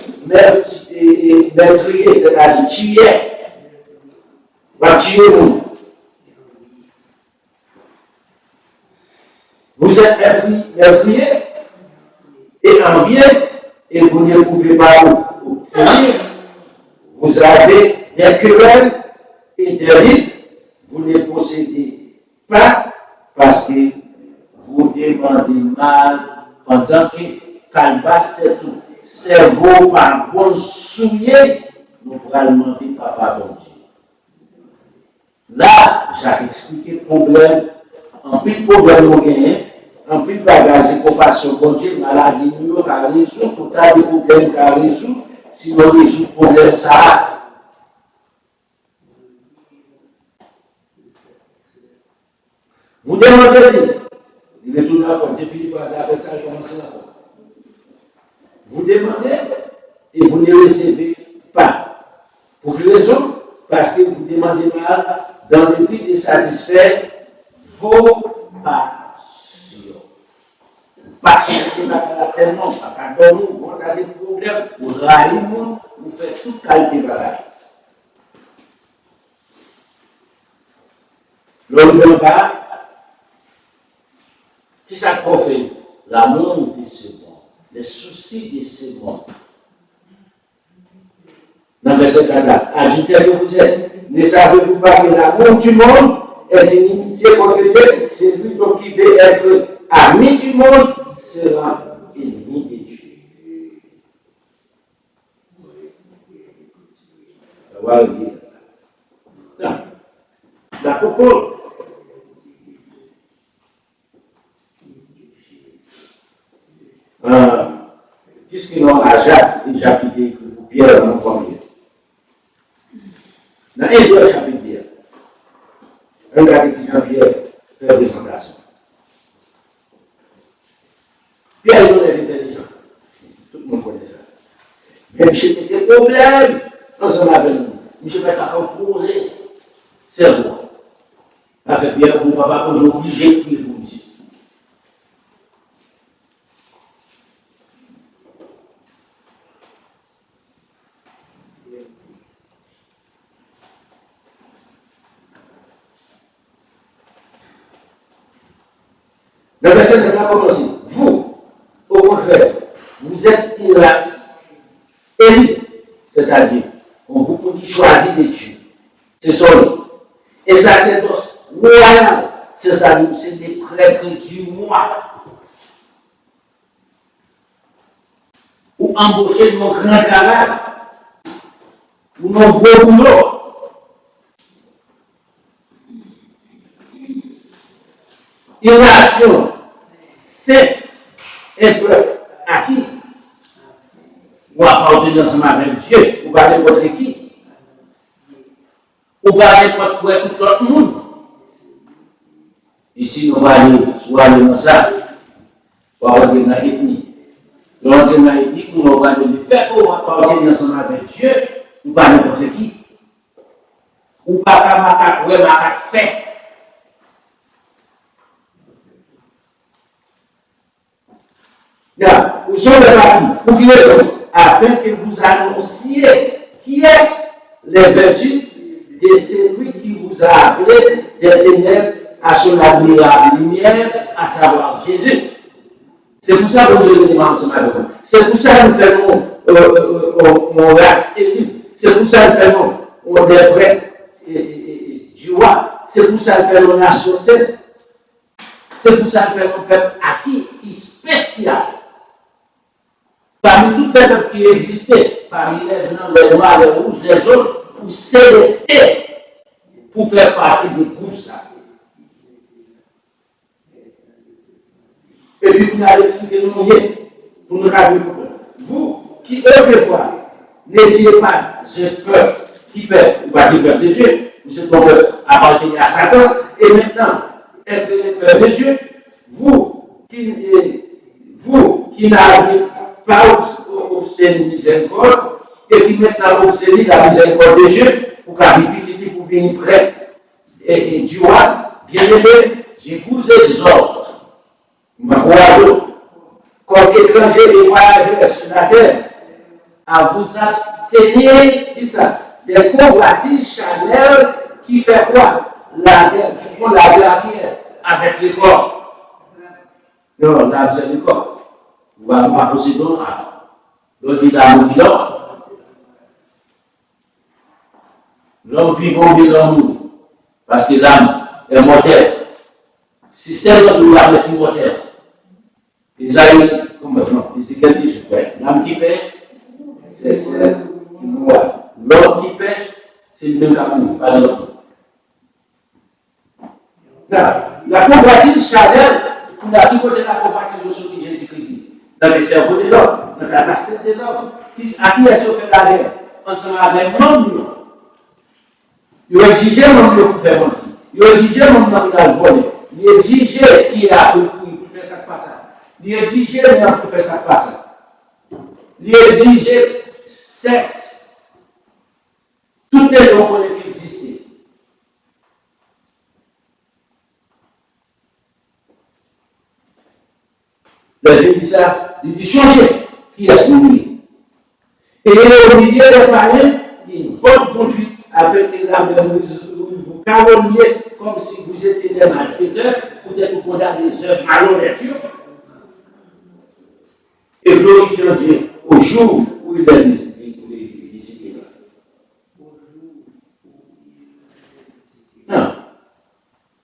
meurtriers, c'est-à-dire tués. Va tuer vous. Vous êtes meurtriers et enviés et vous ne pouvez pas vous finir. Vous avez des querelles et des rites, vous ne possédez pas parce que vous demandez mal pendant que calbasse tout cerveau par bon souillé, nous pourrons demander papa bon Dieu. Là, j'ai expliqué le problème, en plus de problème nous gagnons, en plus de bagage, c'est compassion bon Dieu, maladie nous qui résout, tout tas de problèmes qui résout, si nous résout le problème ça. Vous demandez, il est tout d'accord, depuis le passé avec ça, il commence là. Vous demandez et vous ne recevez pas. Pour quelle raison? Parce que vous demandez mal dans le but de satisfaire vos passions. Passion qui n'a tellement pas qu'à dormir, vous avez des problèmes, vous raillez, vous faites toute qualité de travail. Le pas. Qui ça fait? L'amour de ce monde, les soucis de ce monde. Dans le verset 4, ajoutez que vous êtes, ne savez-vous pas que l'amour du monde est une inimitié contre Dieu? Celui qui veut être ami du monde sera ennemi de Dieu. Voilà. D'accord. Puisqu'ils ont à Jacques, et Jacques qui écrit pour Pierre dans le premier. Dans un deux chapitre Pierre, un gars qui Jean-Pierre fait présentation. Pierre est intelligent. Tout le monde connaît ça. Mais Michel a des problèmes ensemble avec nous. Michel va être poser cerveau. Avec Pierre, vous ne pouvez pas obligé de prier pour Michel. Le verset n'est pas commencé. Vous, au contraire, vous êtes une race élue, c'est-à-dire un groupe qui choisit des dieux. C'est ça. Et sacerdoce royal, c'est-à-dire c'est des prêtres du roi. Ou embaucher nos grands travail, ou nos beaux boulots. Une nation, c'est un peuple à qui vous appartenez ensemble avec Dieu, ou pas n'importe qui, ou pas n'importe quoi tout l'autre monde. Ici, nous allons aller dans ça, on va aller dans l'ethnie. L'ordre maïdique, on va le faire pour appartenir ensemble avec Dieu, ou pas n'importe qui. Ou pas qu'à macaque, ouais, macaque fait. Là, vous sont les partis, pour qui raison? Afin que vous annonciez qui est les vertus de celui qui vous a appelé des ténèbres à son admirable lumière, à savoir Jésus. C'est pour ça que Dieu demande ensemble avec vous. C'est pour ça que nous faisons mon race élue. C'est pour ça que nous faisons des vrais du roi. C'est pour ça que nous faisons nation sainte. C'est pour ça que nous faisons peuple acquis, qui est spécial. Parmi tous les peuples qui existaient, parmi les blancs, les noirs, les rouges, les jaunes, pour s'élever, pour faire partie du groupe ça. Et puis, vous allez expliquer nous mieux, pour nous rappeler pourquoi. Vous, qui autrefois n'étiez pas un peuple qui fait, ou pas du peuple de Dieu, vous êtes un peuple appartenu à Satan, et maintenant, être le peuple de Dieu, vous qui n'avez pas obtenu miséricorde, et qui maintenant obtenu la miséricorde de Dieu, pour qu'à petit pour venir près et du roi, bien aimé, je vous exhorte. Comme étranger et voyageur sur la terre, à vous abstenir des convoitises charnelles qui fait quoi? La guerre, qui font la guerre qui est avec le corps. Non, là, c'est le corps. Vous ne pas posséder l'autre dit d'amour. L'homme vivant de l'homme, parce que l'âme est mortelle. Système de l'âme est immortel. Isaïe, comme maintenant, Ézéchiel dit, je crois, l'âme qui pêche, c'est celle qui mourra. L'homme qui pêche, c'est le même qu'amour, pas l'autre. La convoitise charnelle, on a tout côté la convoitise au de Jésus-Christ. Dans le cerveau de l'homme, dans la tête de l'homme. À qui est-ce qu'on fait la guerre? Ensemble avec l'homme. Il a exigé l'homme pour faire mentir. Il a exigé l'homme pour faire voler. Il a exigé qui a pour faire ça pas ça. Il exigeait les pour faire ça, pas ça. Il exigeait sexe. Toutes les noms qui existaient. Le Dieu dit ça, il dit changer. Qui est-ce que lui? Et il est au milieu des païens, une bonne conduite avec l'âme de vous calomniez comme si vous étiez des malfaiteurs, peut-être vous condamnez des œuvres malhonnêtes. Et glorifiant Dieu au jour où il est visité là. Non.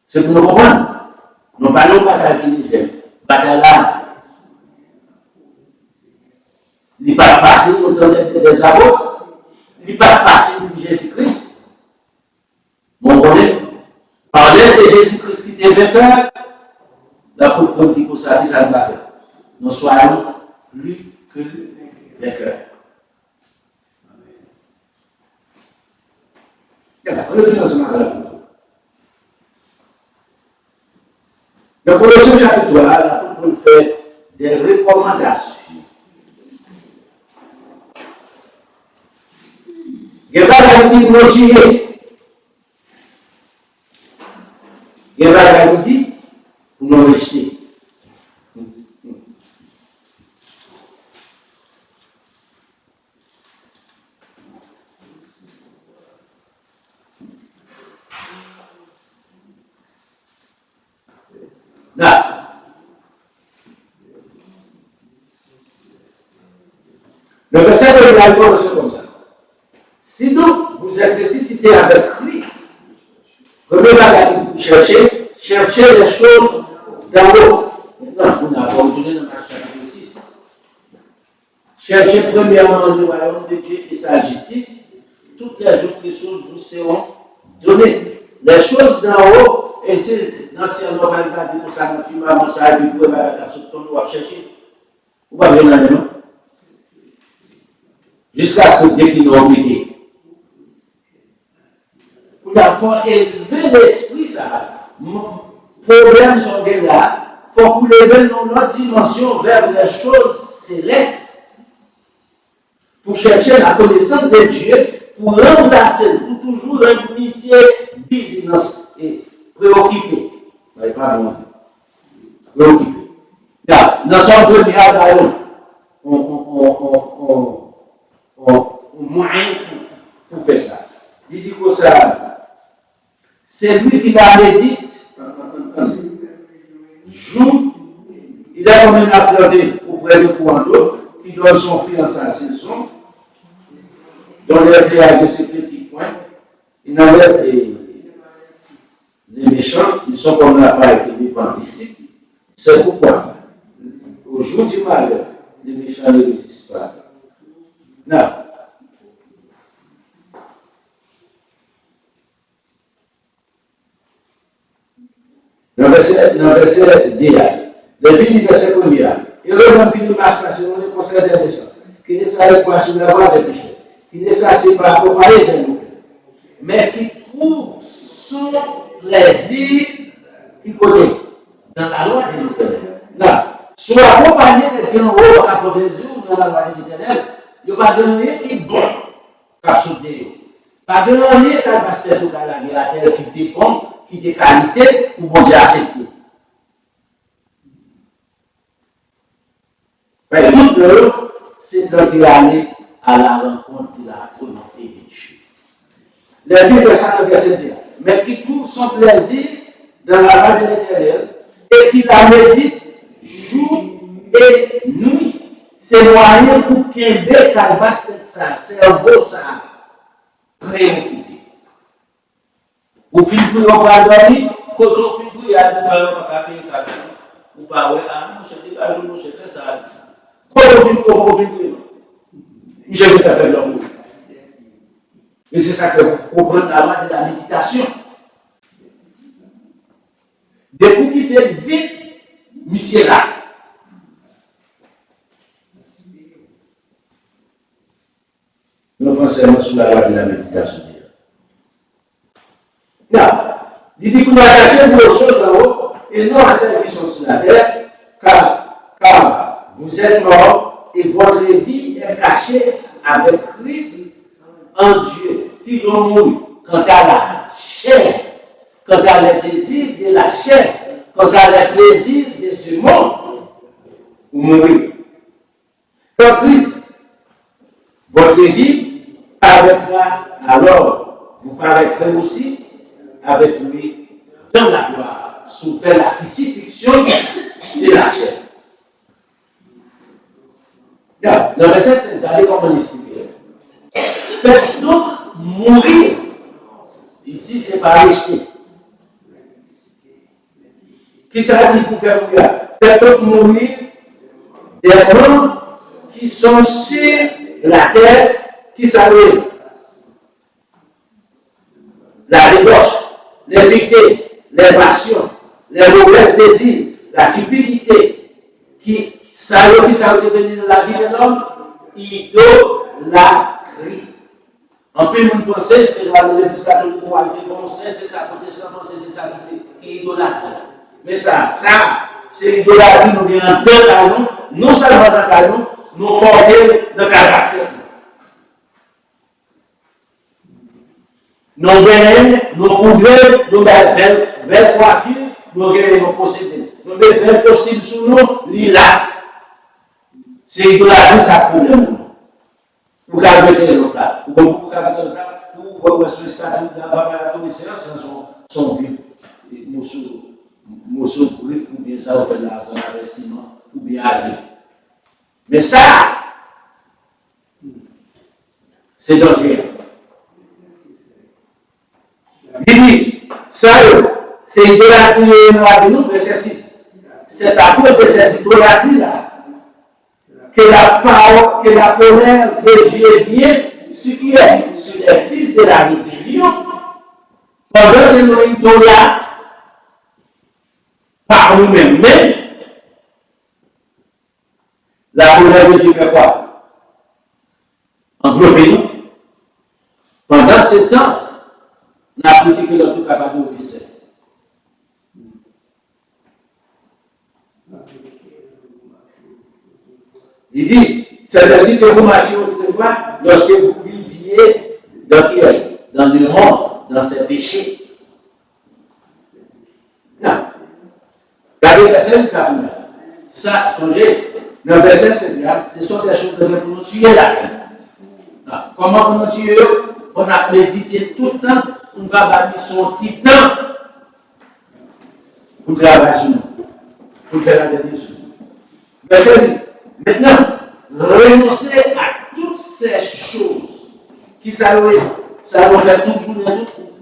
C'est pour nous comprendre. Nous parlons pas d'Alkinigène. Bataille là. Il n'est pas facile pour des apôtres. Il n'est pas facile pour Jésus-Christ. Mon collègue, parler de Jésus-Christ qui était vainqueur, l'apôtre dit que ça ne va faire. Nous soyons plus que vainqueurs. On est dans ce matin. Le Colossiens chapitre 3, l'apôtre nous fait des recommandations. Il n'y a pas de motiver. Il n'y a pas de dire pour nous rejeter. Là. Le verset de la Bible, c'est comme ça. Sinon, vous êtes ressuscité avec Christ. Premier bagage que vous cherchez les choses d'en haut. Maintenant, on n'a pas retourné dans Marc chapitre 6. Cherchez premièrement le royaume de Dieu et sa justice. Toutes les autres choses vous seront données. Les choses d'en haut, et c'est l'ancien normal qui dit que ça me filme avant ça, et puis vous pouvez chercher. Vous ne pouvez pas venir là, jusqu'à ce que Dieu qui nous oblige. Pour avoir élevé l'esprit, ça. Problème sont là. Il faut qu'on élève dans notre dimension vers les choses céleste pour chercher la connaissance de Dieu, pour remplacer, pour toujours initier business et préoccupé. Pas bon. Préoccupé. Dans son premier on moyen pour faire ça. Il dit que ça, c'est lui qui la médite, joue, il a comme un appelé auprès de courant d'eau, qui donne son fiancé à ses sons, dans les fléages de ces petits points, il enlève les méchants, ils sont comme l'appareil qui dépend d'ici. C'est pourquoi, au jour du malheur, les méchants ne résistent pas. Non. Dans le verset 10, depuis le verset 1er, et l'homme qui ne marche pas selon les conseils des méchants, qui ne s'arrête pas sur la voie des péchés, qui ne s'assied pas accompagné d'un nous, mais qui trouve son plaisir qui connaît dans la loi de l'Éternel. Là, soit accompagné de qui en haut à plaisir dans la loi de l'Éternel, il n'y a pas de rien qui est bon qu'à soutenir. Pas de rien qu'à passer tout à la terre qui dépend, qui de qualité pour bon Dieu accepter. Mais tout le monde, c'est d'aller à la rencontre de la volonté de Dieu. Les vieux de ça dans verset 2. Mais qui trouve son plaisir dans la loi de l'Éternel et qui la médite jour et nuit. C'est moyen pour qu'un bec calvasse ça, cerveau ça, préoccupé. Au fil de l'eau, on va dormir, quand on fait il y a des gens qui ont fait un ou pas, ouais, ah, mon chef, mon chef, ça. Quand on fait je vais faire l'homme. Et c'est ça que vous comprenez la loi de la méditation. Dès que vous quittez vite, monsieur là. Nous faisons seulement sur la loi de la méditation. Il dit que nous attachons vos choses en haut et non à celles qui sont sur la terre, car vous êtes morts et votre vie est cachée avec Christ en Dieu, qui doit mourir quant à la chair, quant à les désirs de la chair, quant à les plaisirs de ce monde, vous mourrez. Quand Christ, votre vie paraîtra, alors vous paraîtrez aussi avec lui dans la gloire, sous la crucifixion de la chair. Dans le verset 16, regardez comment il explique. Faites donc mourir. Ici, c'est pas rejeter. Qui ça dit pour faire mourir? Faites donc mourir des membres qui sont sur la terre, qui s'appellent la débauche, l'invité, les passions, les mauvais désirs, la cupidité, qui ça devenu dans la vie de l'homme, idolâtrie. En plus, nous pensons, c'est l'église catholique, c'est ça, c'est ça qui est idolâtre. Mais ça, c'est l'idolâtrie, nous venons dans nous, non seulement dans nous, nous portons dans la grâce. Nous gagnons, nous pouvons, nous belles coiffures, nous gagnons nos posséder. Nous mettons belles costumes sous nous, lila. C'est idolâtrie, ça pour nous. Pour calmer l'autre là. Pour calmer l'autre là, pour voir sur le statut de la connaissance, son but. Nous sommes pour bien ça, on fait l'argent, l'investissement, ou bien agir. Mais ça, c'est dangereux. Il dit, ça, c'est idolâtrie de nous, verset 6. C'est à cause de cette idolâtrie-là que la colère de Dieu vient, ce qui est sur les fils de la rébellion, pendant que nous idolâtres par nous-mêmes. Mais la colère de Dieu fait quoi? Envelopper nous. Pendant ce temps, on a critiqué notre capacité d'obéissance. Il dit, c'est ainsi que vous marchez autrefois lorsque vous viviez dans le monde, dans ses péchés. Non. Regardez le verset du cabinet. Ça, changez. Le verset, ce sont des choses que pour nous tuer là. Comment pour nous tuer? On a médité tout le temps, on va bâtir son petit temps pour travailler sur nous, pour faire la dernière chose. Verset dit, maintenant, renoncez à toutes ces choses qui ça va faire toujours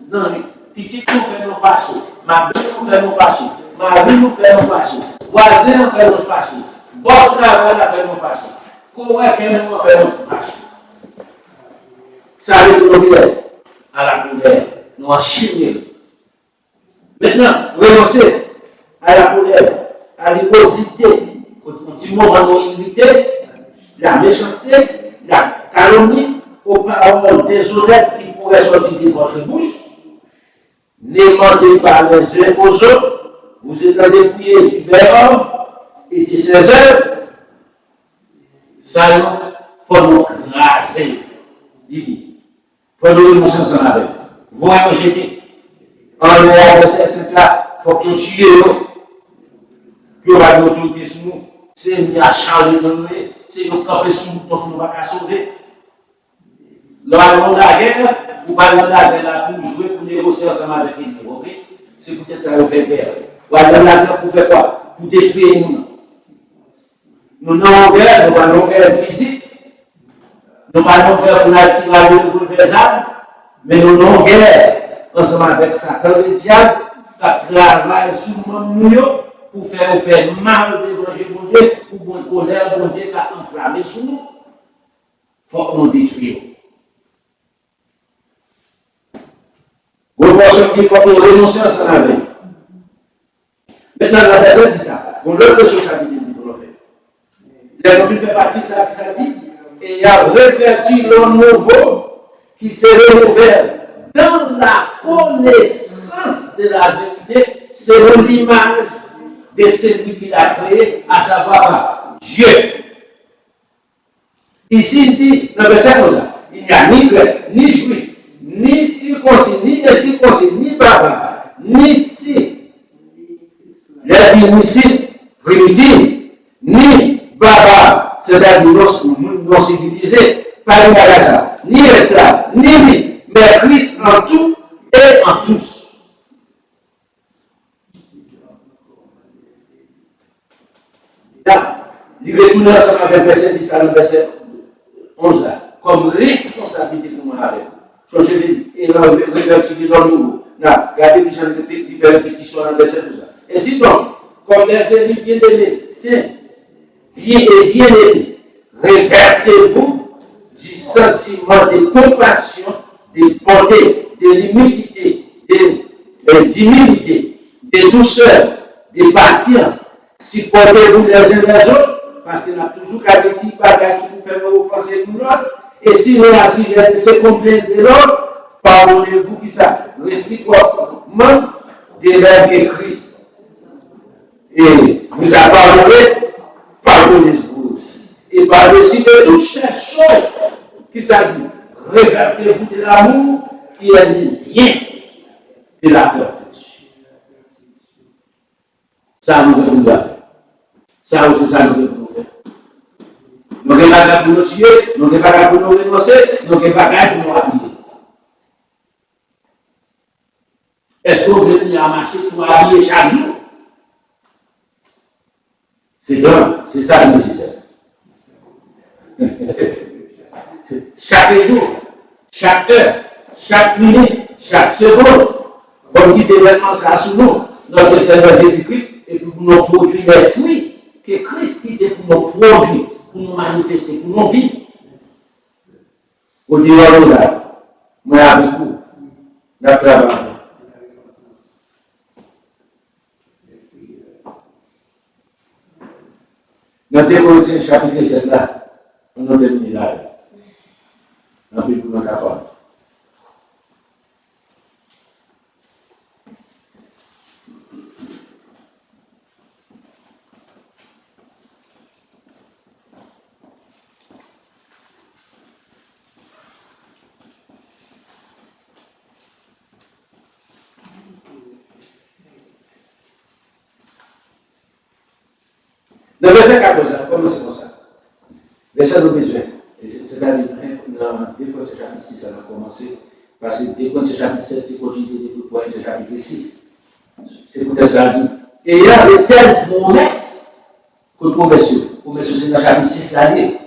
dans les petits nous faire nous fâcher, ma belle nous faire nous fâcher, ma vie nous faire nous fâcher, voisin nous faire nous fâcher, boss travail nous faire nous fâcher, coworker nous faire nous fâcher. Ça arrive nous à la colère, nous en chiner. Maintenant, renoncez à la colère, à l'imposité, au petit moment nous irriter, la méchanceté, la calomnie, aux paroles déshonnêtes qui pourraient sortir de votre bouche. Ne mentez pas les uns aux autres, vous êtes dépouillés du vrai homme et de ses œuvres. Ça, il faut nous raser. Il dit, il faut nous renoncer ensemble avec. Voyons jeter. En dehors de ces cinq-là, il faut qu'on tue nous. Il y aura une autorité sur nous. C'est nous à charger de nous, c'est nous camper sur nous, donc nous ne pouvons pas sauver. Là, on a la guerre, ou pas la guerre là pour jouer, pour négocier ensemble avec l'ennemi, ok? C'est peut-être ça qu'on fait guerre. Ou alors la guerre pour faire quoi? Pour détruire nous. Nous n'avons guerre, nous n'avons guerre physique, nous n'avons guerre pour attirer les armes, mais nous n'avons guerre ensemble avec Satan le diable, qui travaille sur nous pour faire mal devant mon Dieu, pour bon colère, bon Dieu qui a enflammé sur nous. Il faut qu'on détruise. Vous pensez qu'il faut nous renoncer à ça avec. Maintenant, la personne dit ça. On veut que ce soit dit pour le faire. Les gens fait partie de ça qui ça dit. Et il y a revêtu l'homme nouveau qui se renouvelle dans la connaissance de la vérité, selon l'image de celui qu'il a créé, à savoir Dieu. Ici, il dit, dans le verset comme ça, il n'y a ni grec, ni juif, ni circoncis, ni incirconcis, ni barbare, ni si, ni primitif, ni barbare, c'est-à-dire non civilisé, pas une ça, ni esclave, ni libre, mais Christ en tout et en tous. Là, il retourne ensemble avec le verset 10 à le verset 11 là, comme responsabilité pour moi avec. Je l'ai dit, et là, revêtir dans le nouveau. Là, regardez que j'en ai différentes pétitions dans le verset 12 là. Ainsi donc, comme des élus bien-aimés, saints, bien-aimés, revêtez-vous du sentiment de compassion, de bonté, de l'humilité, d'humilité, de douceur, de patience. Supportez-vous les uns les autres, parce qu'il y a toujours qu'à des petits bagages qui vous font offenser l'autre. Et si vous avez se complaindre de l'autre, pardonnez-vous qui ça, réciproquement, de même que Christ. Et vous a pardonné, pardonnez-vous aussi. Et par-dessus de toutes ces choses qui s'agit, revêtez-vous de l'amour qui est le lien de la perfection. Ça nous devons faire. Ça aussi, ça nous devons faire. Nous ne sommes pas pour nous tuer, nous ne sommes pas pour nous renoncer, nous ne sommes pas pour nous habiller. Est-ce que vous venez à marcher pour habiller chaque jour? C'est bon, c'est ça le nécessaire. Chaque jour, chaque heure, chaque minute, chaque seconde, comme dit l'événement, ça sur nous, notre Seigneur Jésus-Christ, et pour nous produire les fruits que Christ était pour nous produire, pour nous manifester, pour nous vivre. Au dehors de là, moi avec vous, la travail. Dans 2 Corinthiens chapitre 7 là, on a terminé là. On a pu nous parole. Le verset 14, comment c'est comme ça? Verset de besoin. C'est-à-dire, dans le Corinthiens chapitre 6, ça a commencé. Parce que dès qu'on chapitre 7, c'est continué de Corinthiens chapitre 6. C'est pour ça dit. Et il y a de telles promesses que promesses, c'est dans le chapitre 6 l'année.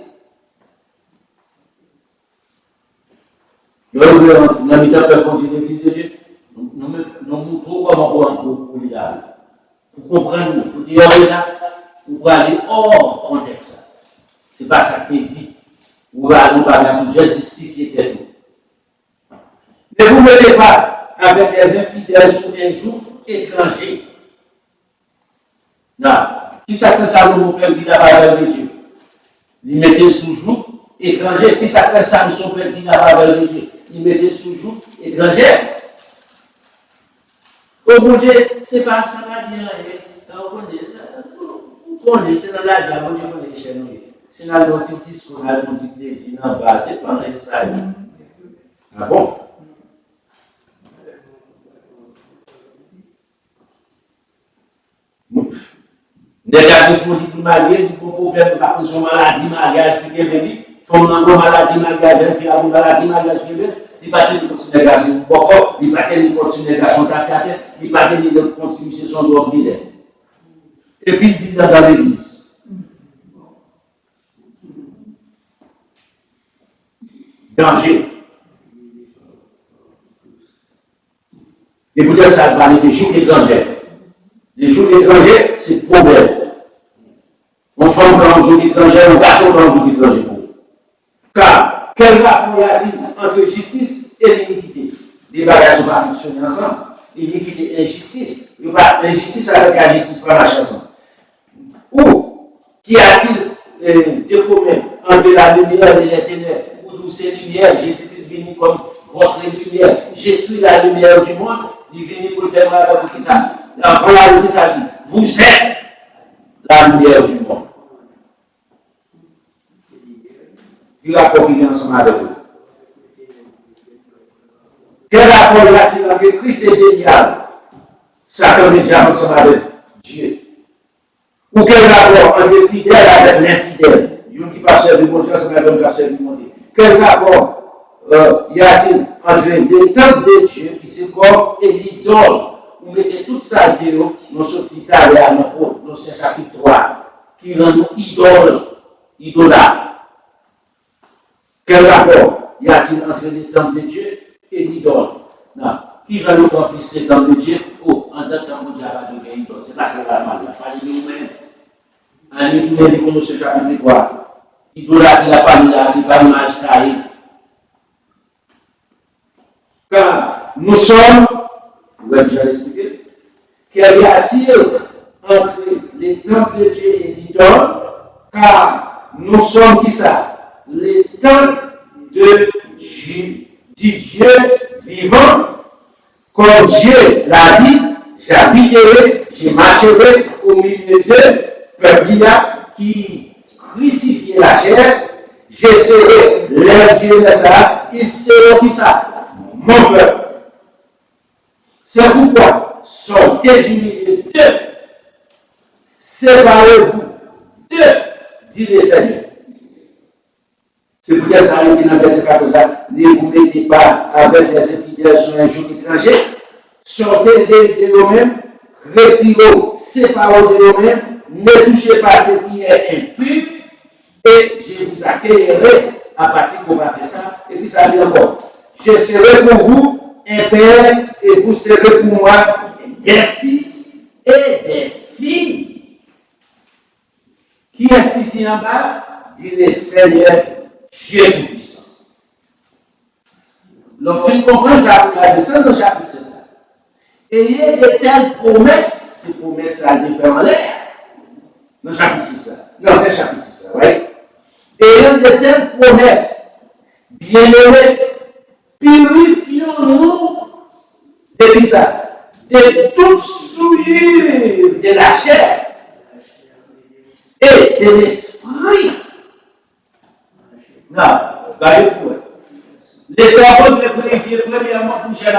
Nous avons mis en place continuer l'église de Dieu. Nous montrons comment pour y aller. Pour comprendre, pour dire là, pour aller hors contexte. Ce n'est pas ça qui est dit. Vous allez pas pour Dieu justifier tête. Ne vous mettez pas avec les infidèles sous un joug étranger. Non. Qui ça fait ça, nous perdit la parole de Dieu? Il mettait sous joug étranger. Qui ça fait ça, nous perdit la parole de Dieu? Il mettait sous joug étranger. Oh mon Dieu, c'est pas ça, va dire rien. Vous connaissez, c'est dans la vie, vous connaissez chez nous. C'est dans le petit discours, dans le petit plaisir, dans le bas, c'est pas ça. Ah bon? Négatif, il faut dire marié, il faut problème, par contre, son maladie, mariage, qui est venu, son maladie, mariage, il faut maladie, mariage, qui est venu, il va tenir continuer négation, pourquoi? Il va tenir continuer négation, il va tenir continuer son ordinaire. Et puis, il dit dans l'église. Danger. Et peut-être ça va aller des jours étrangers. Les jours étrangers, c'est problème. On femme dans un jour étranger, on garçon dans un jour étranger pour vous. Car, quel rapport y a-t-il entre justice et l'iniquité? Les bagages ne sont pas fonctionnés ensemble. L'iniquité et l'injustice. L'injustice avec la justice pas marcher ensemble. Ou, qu'y a-t-il de commun entre la lumière et les ténèbres? Ou d'où ces lumières, Jésus-Christ vient comme votre lumière. Je suis la lumière du monde. Il vient pour faire mal pour qui ça? La parole de sa vie. Vous êtes la lumière du monde. Il rapport qui vient ensemble avec vous. Quel rapport y a-t-il entre Christ et le diable? Satan est déjà ensemble avec Dieu. Ou quel rapport entre le fidèle avec l'infidèle? Il y a qui passe du monde ensemble avec un qui passe du monde. Quel rapport y a-t-il entre les temples de Dieu qui se corps et l'idole? Vous mettez toute ça vidéo dans ce petit à dans ce chapitre 3 qui rend nous idolâtres. Quel rapport y a-t-il entre les temples de Dieu et l'idole? Non. Qui va nous complice les temples de Dieu? Oh, en tant que Dieu va devenir idole. C'est pas ça la mal. Pas les nous-mêmes. Allez, nous allons dans ce chapitre 3. Idolâtre, il n'a pas mis là, c'est pas l'image taillée. Car nous sommes, vous avez déjà expliqué, qu'il y a-t-il entre les temples de Dieu et l'idole? Car nous sommes qui ça? Les temples de Dieu, du Dieu vivant, comme Dieu l'a dit, j'habiterai, je marcherai au milieu d'eux, peuple qui crucifie la chair, je serai leur Dieu de ça, ils seront qui ça? Mon peuple. C'est pourquoi, sortez du milieu d'eux, séparez-vous d'eux, dit le Seigneur. C'est pour ça qu'il y a dans le verset 14 là, ne vous mettez pas avec les infidèles sur un jour étranger, sortez de vous-même, retirez-vous, séparez de vous-même, ne touchez pas ce qui est impur, et je vous accueillerai à partir qu'on va faire ça, et puis ça dit encore. Je serai pour vous un père et vous serez pour moi des fils et des filles. Qui est ici en bas? Dit le Seigneur Dieu Tout-Puissant. Donc, il faut comprendre ça pour la descente dans le chapitre 7. Ayez de telles promesses, ces promesses-là diffèrent en l'air. Dans le chapitre 6. Non, dans le chapitre 6, oui. Ayez de telles promesses, bien-aimés, purifions-nous de ça, de toute souillure de la chair et de l'esprit. Non, les cerveaux de purifier premièrement pour gérer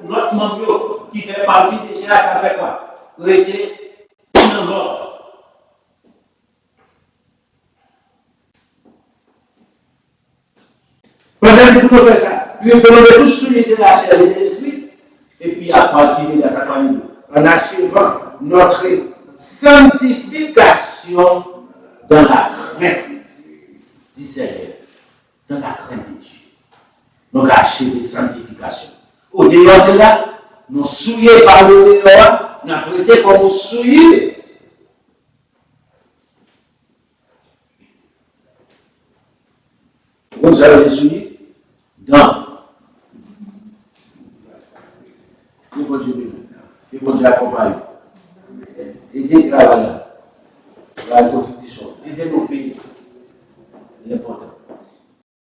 notre membre qui fait partie de gérer avec quoi? Rester dans l'ordre. Pendant que nous faisons ça, nous faisons tous souiller de la chair et de l'esprit, et puis à partir de sa famille, en achevant notre sanctification dans la crainte du Seigneur, dans la crainte de Dieu. Donc, achever sanctification. Au dehors de là, nous souillons par le dehors, nous avons prêté comme nous souillons. Vous avez souillé dans le bon Dieu, le bon Dieu accompagne. Aidez les travailleurs, la contribution, aidez nos pays. L'important.